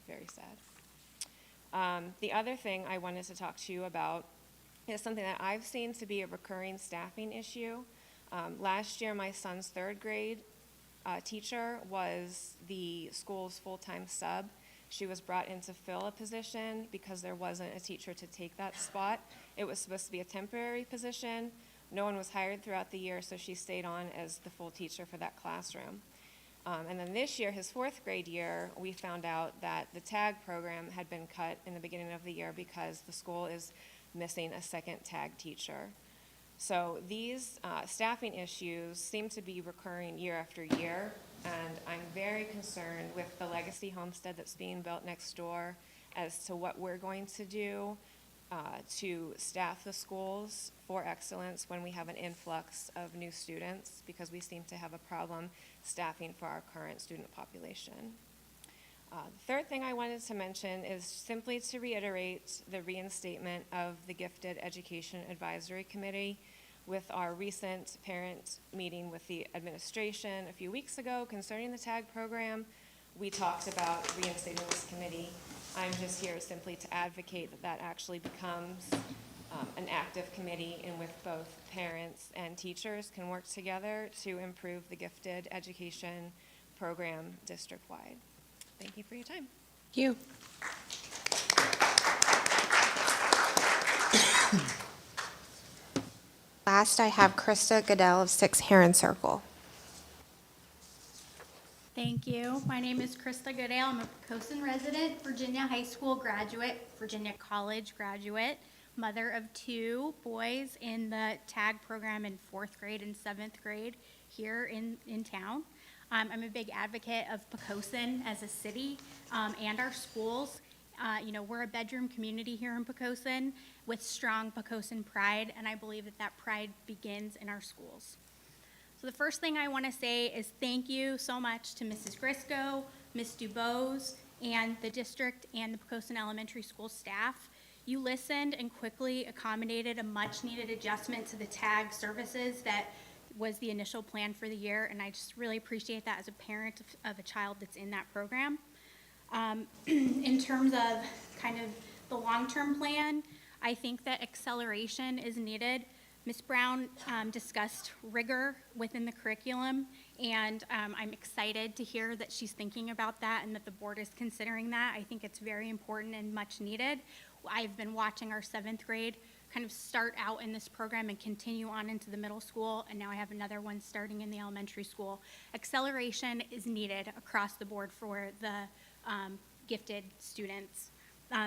very sad. The other thing I wanted to talk to you about is something that I've seen to be a recurring staffing issue. Last year, my son's 3rd grade teacher was the school's full-time sub. She was brought in to fill a position because there wasn't a teacher to take that spot. It was supposed to be a temporary position. No one was hired throughout the year, so she stayed on as the full teacher for that classroom. And then this year, his 4th grade year, we found out that the TAG program had been cut in the beginning of the year because the school is missing a 2nd TAG teacher. So these staffing issues seem to be recurring year after year, and I'm very concerned with the legacy homestead that's being built next door as to what we're going to do to staff the schools for excellence when we have an influx of new students, because we seem to have a problem staffing for our current student population. The third thing I wanted to mention is simply to reiterate the reinstatement of the Gifted Education Advisory Committee. With our recent parent meeting with the administration a few weeks ago concerning the TAG program, we talked about reinstating this committee. I'm just here simply to advocate that that actually becomes an active committee in which both parents and teachers can work together to improve the gifted education program district-wide. Thank you for your time. Thank you. Last, I have Krista Goodell of 6 Heron Circle. Thank you. My name is Krista Goodale. I'm a Poquoson resident, Virginia High School graduate, Virginia College graduate, mother of 2 boys in the TAG program in 4th grade and 7th grade, here in town. I'm a big advocate of Poquoson as a city and our schools. We're a bedroom community here in Poquoson with strong Poquoson pride, and I believe that pride begins in our schools. So the first thing I want to say is thank you so much to Mrs. Grisco, Ms. Dubose, and the district and the Poquoson Elementary School staff. You listened and quickly accommodated a much-needed adjustment to the tag services that was the initial plan for the year, and I just really appreciate that as a parent of a child that's in that program. In terms of kind of the long-term plan, I think that acceleration is needed. Ms. Brown discussed rigor within the curriculum, and I'm excited to hear that she's thinking about that and that the board is considering that. I think it's very important and much needed. I've been watching our 7th grade kind of start out in this program and continue on into the middle school, and now I have another one starting in the elementary school. Acceleration is needed across the board for the gifted students,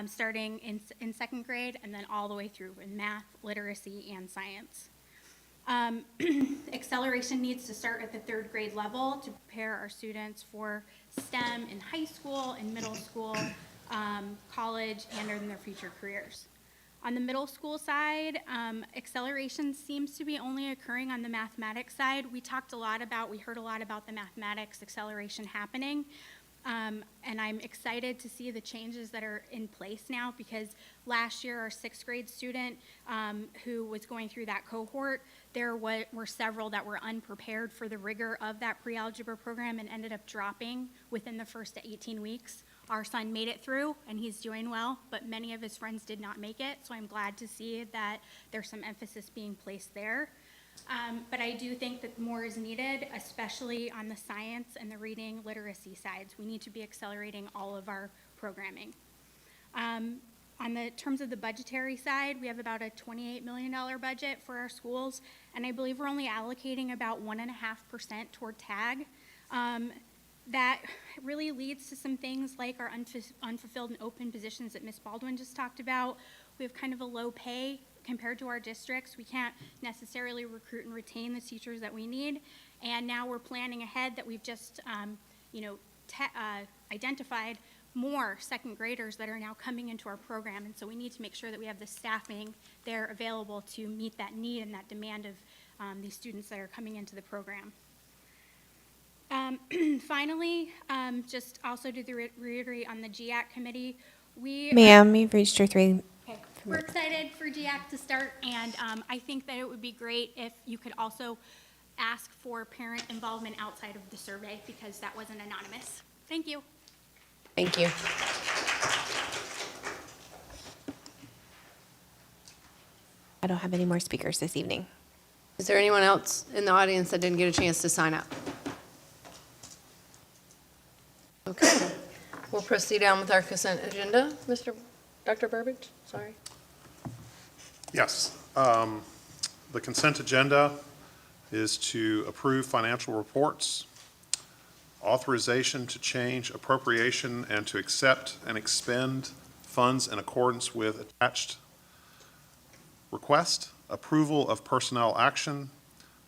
starting in 2nd grade and then all the way through in math, literacy, and science. Acceleration needs to start at the 3rd grade level to prepare our students for STEM in high school, in middle school, college, and in their future careers. On the middle school side, acceleration seems to be only occurring on the mathematics side. We heard a lot about the mathematics acceleration happening. And I'm excited to see the changes that are in place now, because last year our 6th grade student who was going through that cohort, there were several that were unprepared for the rigor of that pre-algebra program and ended up dropping within the first 18 weeks. Our son made it through and he's doing well, but many of his friends did not make it, so I'm glad to see that there's some emphasis being placed there. But I do think that more is needed, especially on the science and the reading literacy sides. We need to be accelerating all of our programming. On the terms of the budgetary side, we have about a $28 million budget for our schools, and I believe we're only allocating about 1.5% toward TAG. That really leads to some things like our unfulfilled and open positions that Ms. Baldwin just talked about. We have kind of a low pay compared to our districts. We can't necessarily recruit and retain the teachers that we need. And now we're planning ahead that we've just, identified more 2nd graders that are now coming into our program. And so we need to make sure that we have the staffing there available to meet that need and that demand of these students that are coming into the program. Finally, just also to reiterate on the GAC committee, Ma'am, you've reached your 3. Okay. We're excited for GAC to start, and I think that it would be great if you could also ask for parent involvement outside of the survey, because that wasn't anonymous. Thank you. Thank you. I don't have any more speakers this evening. Is there anyone else in the audience that didn't get a chance to sign up? Okay, we'll proceed on with our consent agenda. Dr. Burbidge, sorry. Yes. The consent agenda is to approve financial reports, authorization to change appropriation and to accept and expend funds in accordance with attached request, approval of personnel action,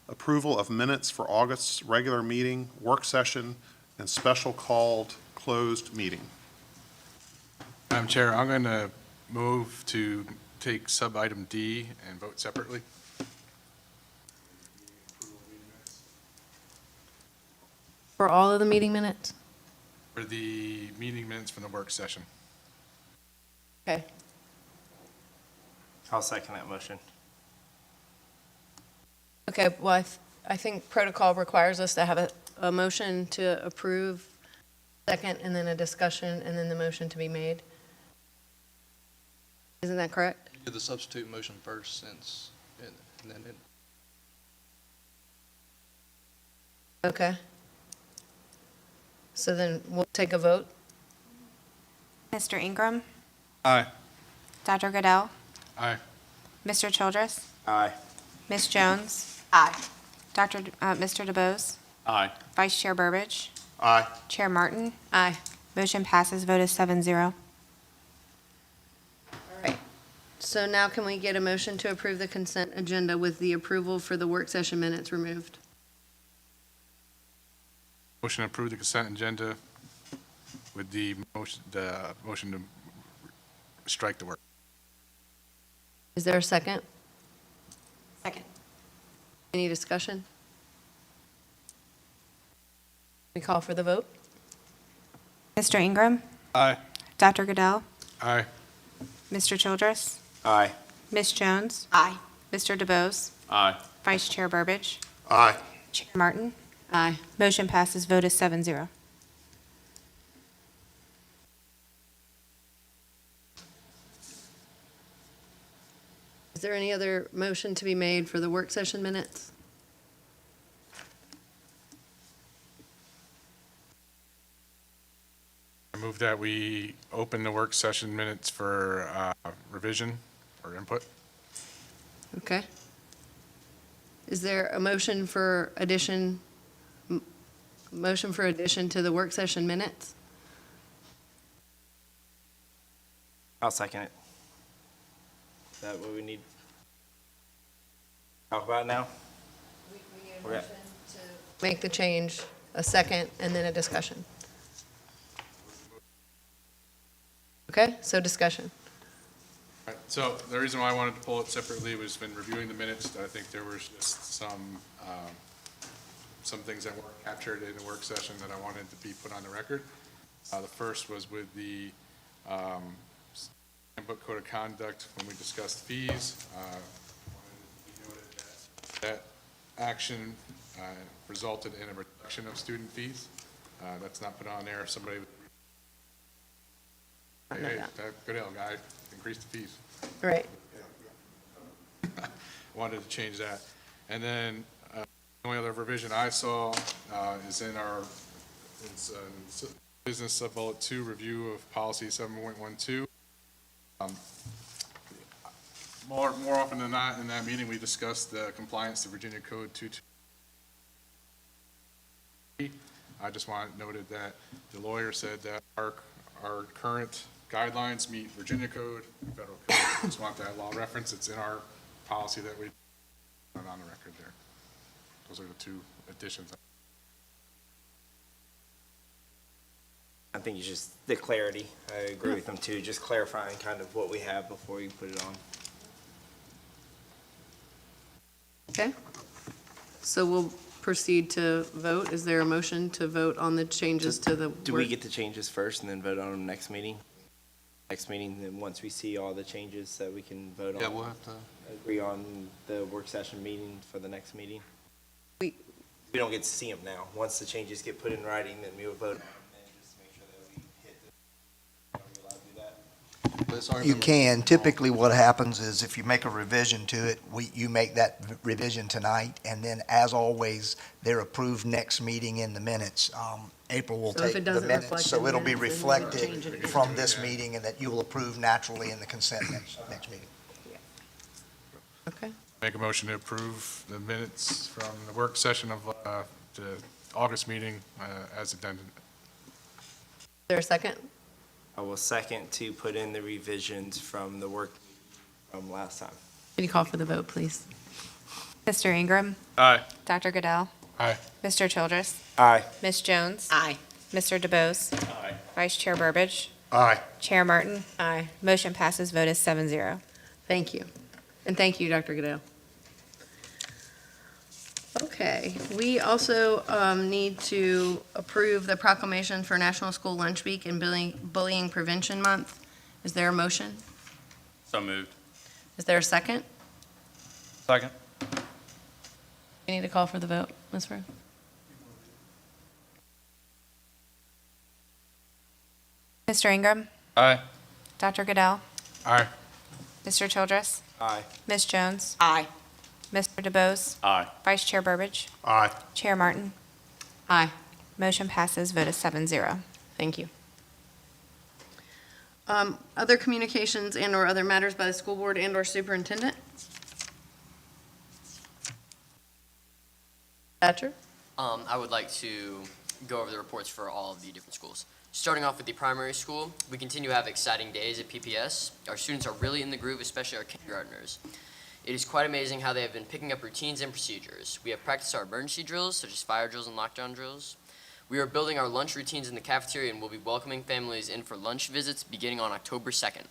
approval of minutes for August's regular meeting, work session, and special called closed meeting. Madam Chair, I'm going to move to take sub-item D and vote separately. For all of the meeting minutes? For the meeting minutes from the work session. Okay. I'll second that motion. Okay, well, I think protocol requires us to have a motion to approve, second, and then a discussion, and then the motion to be made. Isn't that correct? Do the substitute motion first, since, and then it. Okay. So then we'll take a vote. Mr. Ingram? Aye. Dr. Goodell? Aye. Mr. Childress? Aye. Ms. Jones? Aye. Mr. DeBose? Aye. Vice Chair Burbidge? Aye. Chair Martin? Aye. Motion passes, vote is 7-0. All right. So now can we get a motion to approve the consent agenda with the approval for the work session minutes removed? Motion to approve the consent agenda with the motion to strike the word. Is there a second? Second. Any discussion? We call for the vote? Mr. Ingram, Aye. Dr. Goodell, Aye. Mr. Childress, Aye. Ms. Jones, Aye. Mr. DeBose, Aye. Vice Chair Burbidge, Aye. Chair Martin. Aye. Motion passes, vote is 7-0. Is there any other motion to be made for the work session minutes? I move that we open the work session minutes for revision or input. Okay. Is there a motion for addition to the work session minutes? I'll second it. Is that what we need? Talk about now? Okay. Make the change, a second, and then a discussion. Okay, so discussion. All right, so the reason why I wanted to pull it separately was when reviewing the minutes, I think there was just some things that weren't captured in the work session that I wanted to be put on the record. The first was with the handbook code of conduct when we discussed fees. We noted that action resulted in a reduction of student fees. That's not put on there. If somebody, hey, that Goodell guy increased the fees. Right. Wanted to change that. And then the only other revision I saw is in our business sub bullet 2 review of policy 7.12. More often than not in that meeting, we discussed the compliance to Virginia Code 22. I just noted that the lawyer said that our current guidelines meet Virginia Code and federal code. I just want that law reference. It's in our policy that we put on the record there. Those are the two additions. I think it's just the clarity. I agree with them too, just clarifying kind of what we have before you put it on. Okay. So we'll proceed to vote. Is there a motion to vote on the changes to the? Do we get the changes first and then vote on them next meeting? Next meeting, then once we see all the changes that we can vote on? Yeah, we'll have to. Agree on the work session meeting for the next meeting? We don't get to see them now. Once the changes get put in writing, then we will vote on them, then just to make sure that we hit the, are we allowed to do that? You can. Typically, what happens is if you make a revision to it, you make that revision tonight, and then, as always, they're approved next meeting in the minutes. April will So if take it the doesn't reflect minutes, in so it'll be minutes, then we'll change reflected it. from this meeting, and that you will approve naturally in the consent next meeting. Okay. Make a motion to approve the minutes from the work session of the August meeting as addendum. Is there a second? I will second to put in the revisions from the work from last time. Can you call for the vote, please? Mr. Ingram, Aye. Dr. Goodell, Aye. Mr. Childress, Aye. Ms. Jones, Aye. Mr. DeBose, Aye. Vice Chair Burbidge, Aye. Chair Martin. Aye. Motion passes, vote is 7-0. Thank you. And thank you, Dr. Goodell. Okay, we also need to approve the proclamation for National School Lunch Week and Bullying Prevention Month. Is there a motion? So moved. Is there a second? Second. We need to call for the vote, Ms. Rose. Mr. Ingram, Aye. Dr. Goodell, Aye. Mr. Childress, Aye. Ms. Jones, Aye. Mr. DeBose, Aye. Vice Chair Burbidge, Aye. Chair Martin. Aye. Motion passes, vote is 7-0. Thank you. Other communications and/or other matters by the school board and/or superintendent? Thatcher? I would like to go over the reports for all of the different schools. Starting off with the primary school, we continue to have exciting days at PPS. Our students are really in the groove, especially our kindergartners. It is quite amazing how they have been picking up routines and procedures. We have practiced our emergency drills, such as fire drills and lockdown drills. We are building our lunch routines in the cafeteria and will be welcoming families in for lunch visits beginning on October 2nd.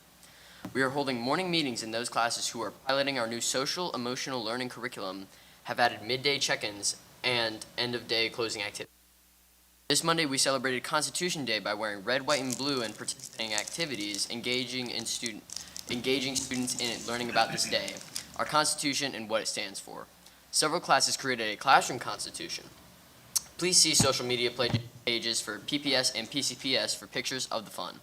We are holding morning meetings in those classes who are piloting our new social emotional learning curriculum, have added midday check-ins and end-of-day closing activities. This Monday, we celebrated Constitution Day by wearing red, white, and blue and participating in activities, engaging students in learning about this day, our Constitution, and what it stands for. Several classes created a classroom constitution. Please see social media pages for PPS and PCPS for pictures of the fun.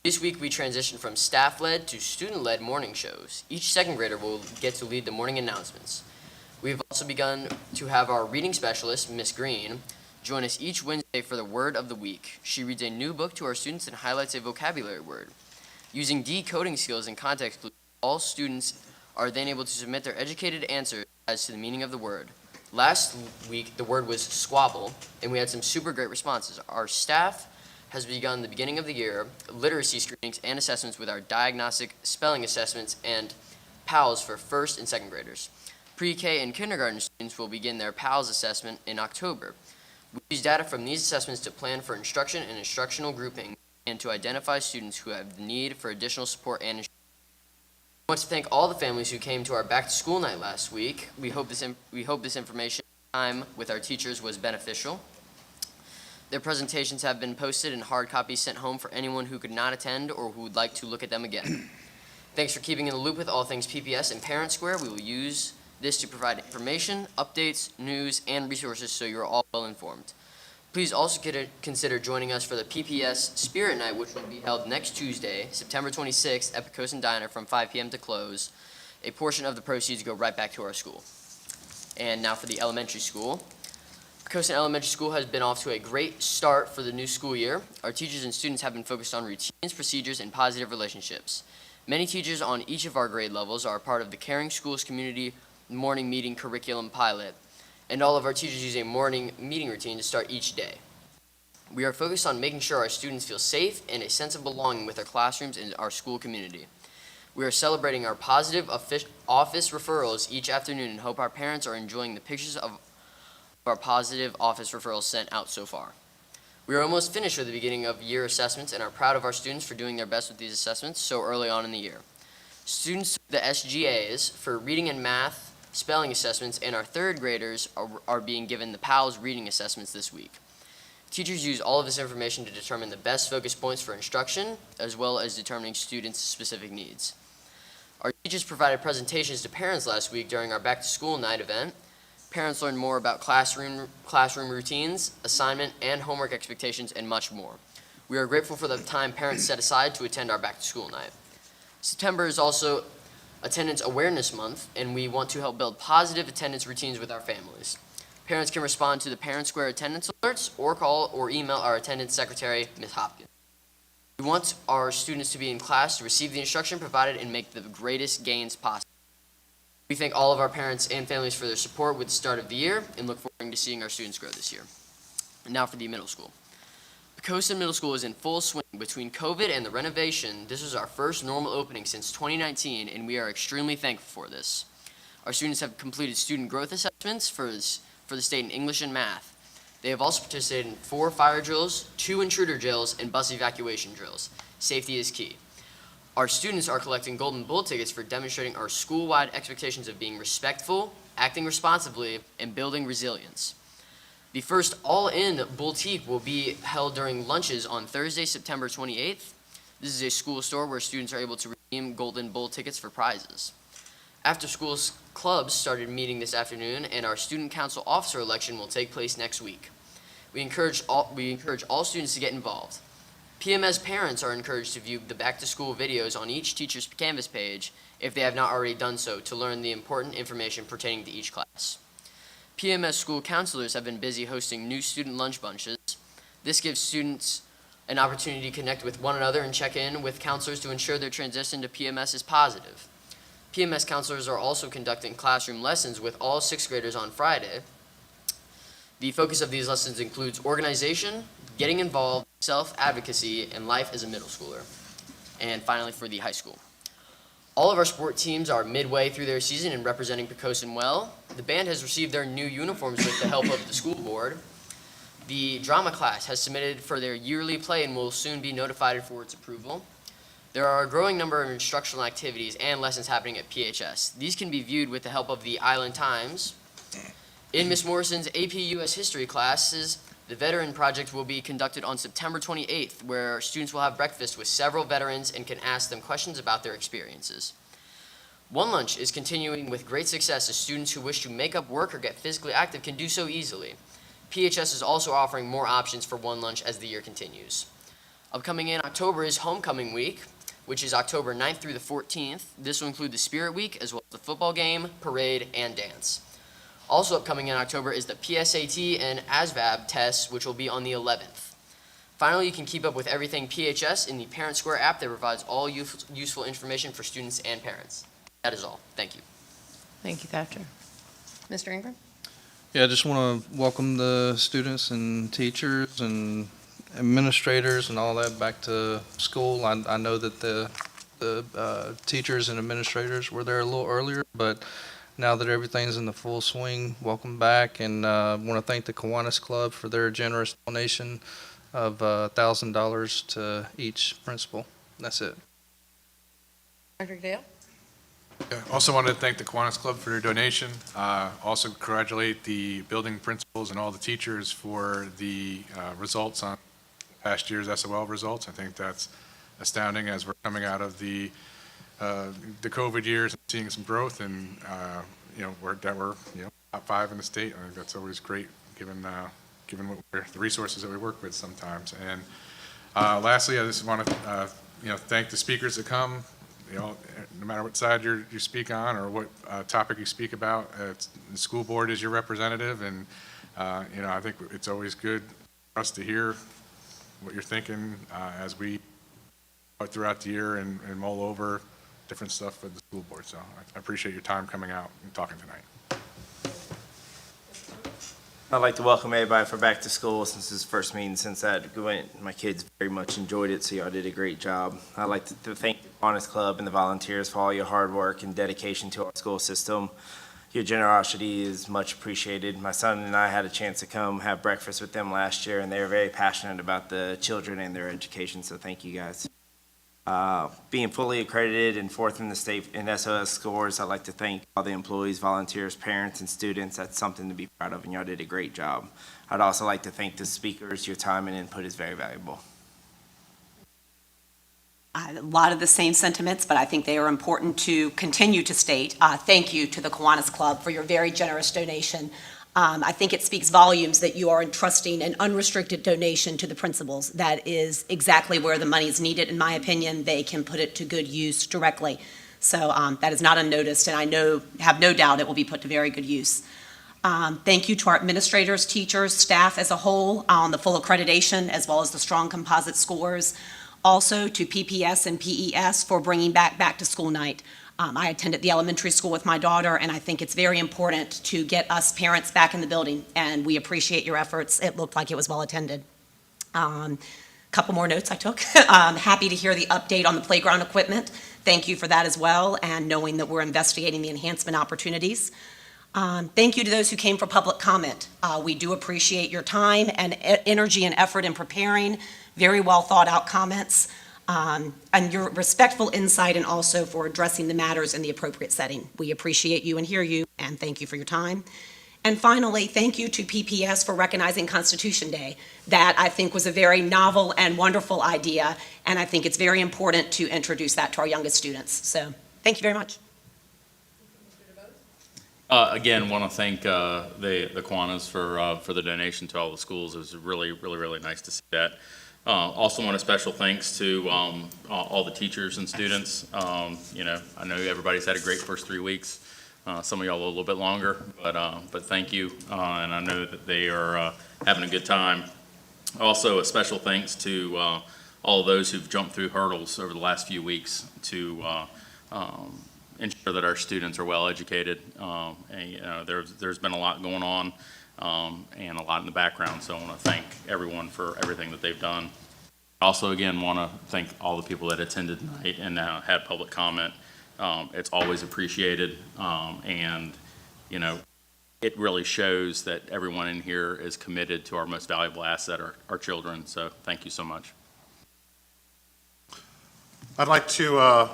This week, we transitioned from staff-led to student-led morning shows. Each second grader will get to lead the morning announcements. We've also begun to have our reading specialist, Miss Green, join us each Wednesday for the word of the week. She reads a new book to our students and highlights a vocabulary word. Using decoding skills and context clues, all students are then able to submit their educated answers as to the meaning of the word. Last week, the word was squabble, and we had some super great responses. Our staff has begun the beginning of the year literacy screenings and assessments with our diagnostic spelling assessments and PALS for first and second graders. Pre-K and kindergarten students will begin their PALS assessment in October. We use data from these assessments to plan for instruction and instructional grouping and to identify students who have the need for additional support and instruction. I want to thank all the families who came to our back-to-school night last week. We hope this information time with our teachers was beneficial. Their presentations have been posted and hard copies sent home for anyone who could not attend or who would like to look at them again. Thanks for keeping in the loop with all things PPS and Parent Square. We will use this to provide information, updates, news, and resources so you're all well informed. Please also consider joining us for the PPS Spirit Night, which will be held next Tuesday, September 26th at Poquoson Diner from 5 p.m. to close. A portion of the proceeds go right back to our school. And now for the elementary school. Poquoson Elementary School has been off to a great start for the new school year. Our teachers and students have been focused on routines, procedures, and positive relationships. Many teachers on each of our grade levels are a part of the Caring Schools Community Morning Meeting Curriculum Pilot, and all of our teachers use a morning meeting routine to start each day. We are focused on making sure our students feel safe and a sense of belonging with our classrooms and our school community. We are celebrating our positive office referrals each afternoon and hope our parents are enjoying the pictures of our positive office referrals sent out so far. We are almost finished with the beginning of year assessments and are proud of our students for doing their best with these assessments so early on in the year. Students took the SGAs for reading and math spelling assessments, and our third graders are being given the PALS reading assessments this week. Teachers use all of this information to determine the best focus points for instruction, as well as determining students' specific needs. Our teachers provided presentations to parents last week during our back-to-school night event. Parents learned more about classroom routines, assignment, and homework expectations, and much more. We are grateful for the time parents set aside to attend our back-to-school night. September is also Attendance Awareness Month, and we want to help build positive attendance routines with our families. Parents can respond to the Parent Square attendance alerts or call or email our attendance secretary, Ms. Hopkins. We want our students to be in class to receive the instruction provided and make the greatest gains possible. We thank all of our parents and families for their support with the start of the year and look forward to seeing our students grow this year. And now for the middle school. Poquoson Middle School is in full swing. Between COVID and the renovation, this was our first normal opening since 2019, and we are extremely thankful for this. Our students have completed student growth assessments for the state in English and math. They have also participated in 4 fire drills, 2 intruder drills, and bus evacuation drills. Safety is key. Our students are collecting Golden Bull tickets for demonstrating our school-wide expectations of being respectful, acting responsibly, and building resilience. The first all-in boutique will be held during lunches on Thursday, September 28th. This is a school store where students are able to redeem Golden Bull tickets for prizes. After-school clubs started meeting this afternoon, and our student council officer election will take place next week. We encourage all students to get involved. PMS parents are encouraged to view the back-to-school videos on each teacher's Canvas page if they have not already done so to learn the important information pertaining to each class. PMS school counselors have been busy hosting new student lunch bunches. This gives students an opportunity to connect with one another and check in with counselors to ensure their transition to PMS is positive. PMS counselors are also conducting classroom lessons with all 6th graders on Friday. The focus of these lessons includes organization, getting involved, self-advocacy, and life as a middle schooler. And finally, for the high school. All of our sport teams are midway through their season and representing Poquoson well. The band has received their new uniforms with the help of the school board. The drama class has submitted for their yearly play and will soon be notified for its approval. There are a growing number of instructional activities and lessons happening at PHS. These can be viewed with the help of the Island Times. In Ms. Morrison's AP US History classes, the Veteran Project will be conducted on September 28th, where students will have breakfast with several veterans and can ask them questions about their experiences. One Lunch is continuing with great success as students who wish to make up work or get physically active can do so easily. PHS is also offering more options for One Lunch as the year continues. Upcoming in October is Homecoming Week, which is October 9th through the 14th. This will include the Spirit Week, as well as the football game, parade, and dance. Also upcoming in October is the PSAT and ASVAB tests, which will be on the 11th. Finally, you can keep up with everything PHS in the Parent Square app that provides all useful information for students and parents. That is all. Thank you. Thank you, Thatcher. Mr. Ingram? Yeah, I just want to welcome the students and teachers and administrators and all that back to school. I know that the teachers and administrators were there a little earlier, but now that everything's in the full swing, welcome back. And I want to thank the Kiwanis Club for their generous donation of $1,000 to each principal. That's it. Dr. Dale? Yeah, also wanted to thank the Kiwanis Club for their donation. Also congratulate the building principals and all the teachers for the results on past year's SOL results. I think that's astounding as we're coming out of the COVID years and seeing some growth, and we're top 5 in the state. I think that's always great, given the resources that we work with sometimes. And lastly, I just want to thank the speakers that come. No matter what side you speak on or what topic you speak about, the school board is your representative, and I think it's always good for us to hear what you're thinking as we go throughout the year and mull over different stuff with the school board. So I appreciate your time coming out and talking tonight. I'd like to welcome everybody for back to school since this first meeting since I went. My kids very much enjoyed it, so y'all did a great job. I'd like to thank the Kiwanis Club and the volunteers for all your hard work and dedication to our school system. Your generosity is much appreciated. My son and I had a chance to come have breakfast with them last year, and they were very passionate about the children and their education, so thank you guys. Being fully accredited and 4th in the state in SOS scores, I'd like to thank all the employees, volunteers, parents, and students. That's something to be proud of, and y'all did a great job. I'd also like to thank the speakers. Your time and input is very valuable. A lot of the same sentiments, but I think they are important to continue to state. Thank you to the Kiwanis Club for your very generous donation. I think it speaks volumes that you are entrusting an unrestricted donation to the principals. That is exactly where the money is needed, in my opinion. They can put it to good use directly. So that is not unnoticed, and I have no doubt it will be put to very good use. Thank you to our administrators, teachers, staff as a whole on the full accreditation, as well as the strong composite scores. Also to PPS and PES for bringing back to school night. I attended the elementary school with my daughter, and I think it's very important to get us parents back in the building, and we appreciate your efforts. It looked like it was well attended. Couple more notes I took. Happy to hear the update on the playground equipment. Thank you for that as well, and knowing that we're investigating the enhancement opportunities. Thank you to those who came for public comment. We do appreciate your time and energy and effort in preparing very well thought out comments, and your respectful insight, and also for addressing the matters in the appropriate setting. We appreciate you and hear you, and thank you for your time. And finally, thank you to PPS for recognizing Constitution Day. That, I think, was a very novel and wonderful idea, and I think it's very important to introduce that to our youngest students. So, thank you very much. Again, want to thank the Kiwanis for the donation to all the schools. It was really nice to see that. Also want a special thanks to all the teachers and students. I know everybody's had a great first 3 weeks. Some of y'all a little bit longer, but thank you, and I know that they are having a good time. Also, a special thanks to all of those who've jumped through hurdles over the last few weeks to ensure that our students are well educated. There's been a lot going on and a lot in the background, so I want to thank everyone for everything that they've done. Also, again, want to thank all the people that attended tonight and had public comment. It's always appreciated, and it really shows that everyone in here is committed to our most valuable asset, our children. So thank you so much. I'd like to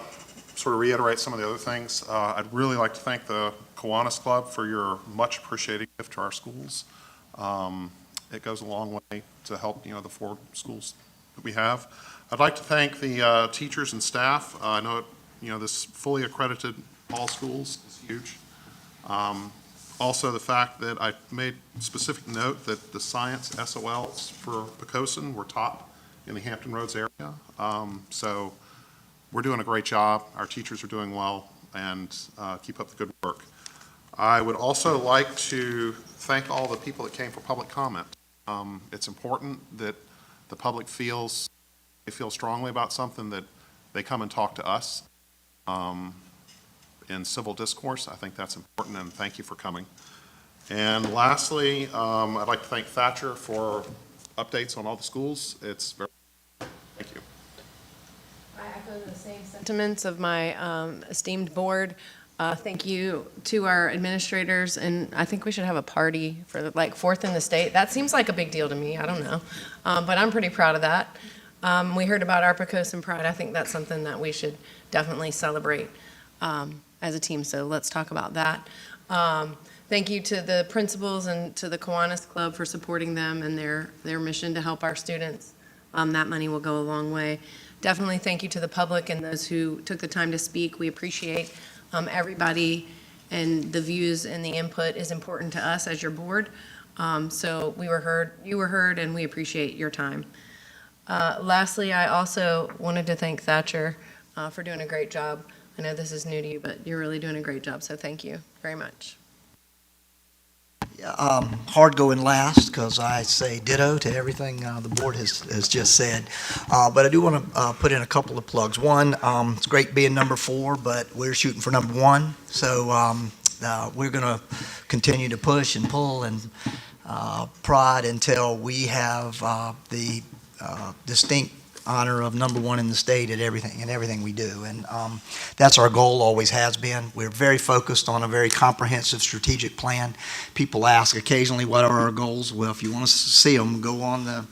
sort of reiterate some of the other things. I'd really like to thank the Kiwanis Club for your much appreciated gift to our schools. It goes a long way to help, the 4 schools that we have. I'd like to thank the teachers and staff. I know, this fully accredited all schools is huge. Also, the fact that I made specific note that the science SOLs for Poquoson were top in the Hampton Roads area. So we're doing a great job. Our teachers are doing well, and keep up the good work. I would also like to thank all the people that came for public comment. It's important that the public feel strongly about something, that they come and talk to us in civil discourse. I think that's important, and thank you for coming. And lastly, I'd like to thank Thatcher for updates on all the schools. It's very, thank you. I echo the same sentiments of my esteemed board. Thank you to our administrators, and I think we should have a party for like 4th in the state. That seems like a big deal to me. I don't know, but I'm pretty proud of that. We heard about our Poquoson Pride. I think that's something that we should definitely celebrate as a team. So let's talk about that. Thank you to the principals and to the Kiwanis Club for supporting them and their mission to help our students. That money will go a long way. Definitely thank you to the public and those who took the time to speak. We appreciate everybody, and the views and the input is important to us as your board. So we were heard, you were heard, and we appreciate your time. Lastly, I also wanted to thank Thatcher for doing a great job. I know this is new to you, but you're really doing a great job, so thank you very much. Hard going last, because I say ditto to everything the board has just said. But I do want to put in a couple of plugs. One, it's great being number 4, but we're shooting for number 1. So we're going to continue to push and pull and prod until we have the distinct honor of number 1 in the state at everything we do. And that's our goal, always has been. We're very focused on a very comprehensive strategic plan. People ask occasionally, what are our goals? Well, if you want to see them, go on the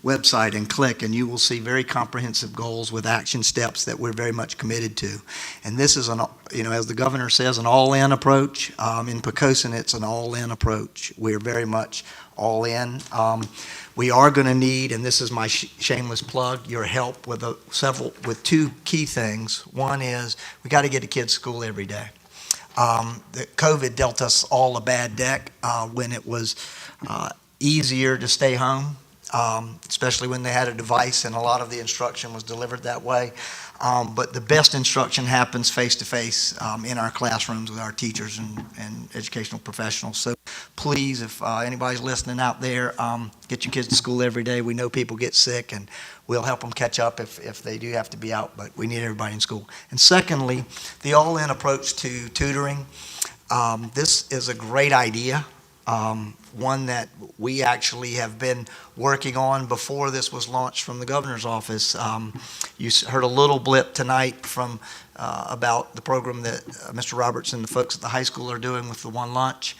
website and click, and you will see very comprehensive goals with action steps that we're very much committed to. And this is, as the governor says, an all-in approach. In Poquoson, it's an all-in approach. We're very much all in. We are going to need, and this is my shameless plug, your help with with 2 key things. One is we got to get the kids to school every day. The COVID dealt us all a bad deck when it was easier to stay home, especially when they had a device and a lot of the instruction was delivered that way. But the best instruction happens face-to-face in our classrooms with our teachers and educational professionals. So please, if anybody's listening out there, get your kids to school every day. We know people get sick, and we'll help them catch up if they do have to be out, but we need everybody in school. And secondly, the all-in approach to tutoring. This is a great idea. One that we actually have been working on before this was launched from the governor's office. You heard a little blip tonight from about the program that Mr. Roberts and the folks at the high school are doing with the One Lunch.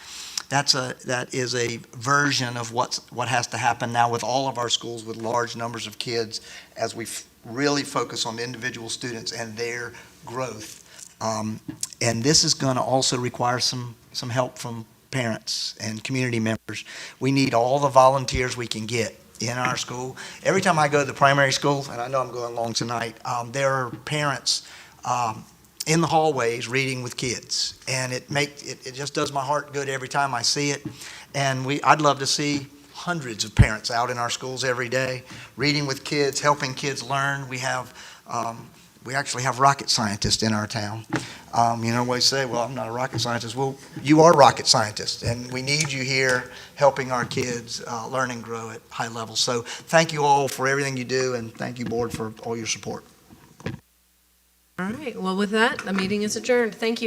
That is a version of what has to happen now with all of our schools with large numbers of kids as we really focus on individual students and their growth. And this is going to also require some help from parents and community members. We need all the volunteers we can get in our school. Every time I go to the primary school, and I know I'm going long tonight, there are parents in the hallways reading with kids, and it just does my heart good every time I see it. And I'd love to see hundreds of parents out in our schools every day reading with kids, helping kids learn. We actually have rocket scientists in our town. We say, well, I'm not a rocket scientist. Well, you are rocket scientists, and we need you here helping our kids learn and grow at high levels. So thank you all for everything you do, and thank you, board, for all your support. All right. Well, with that, the meeting is adjourned. Thank you.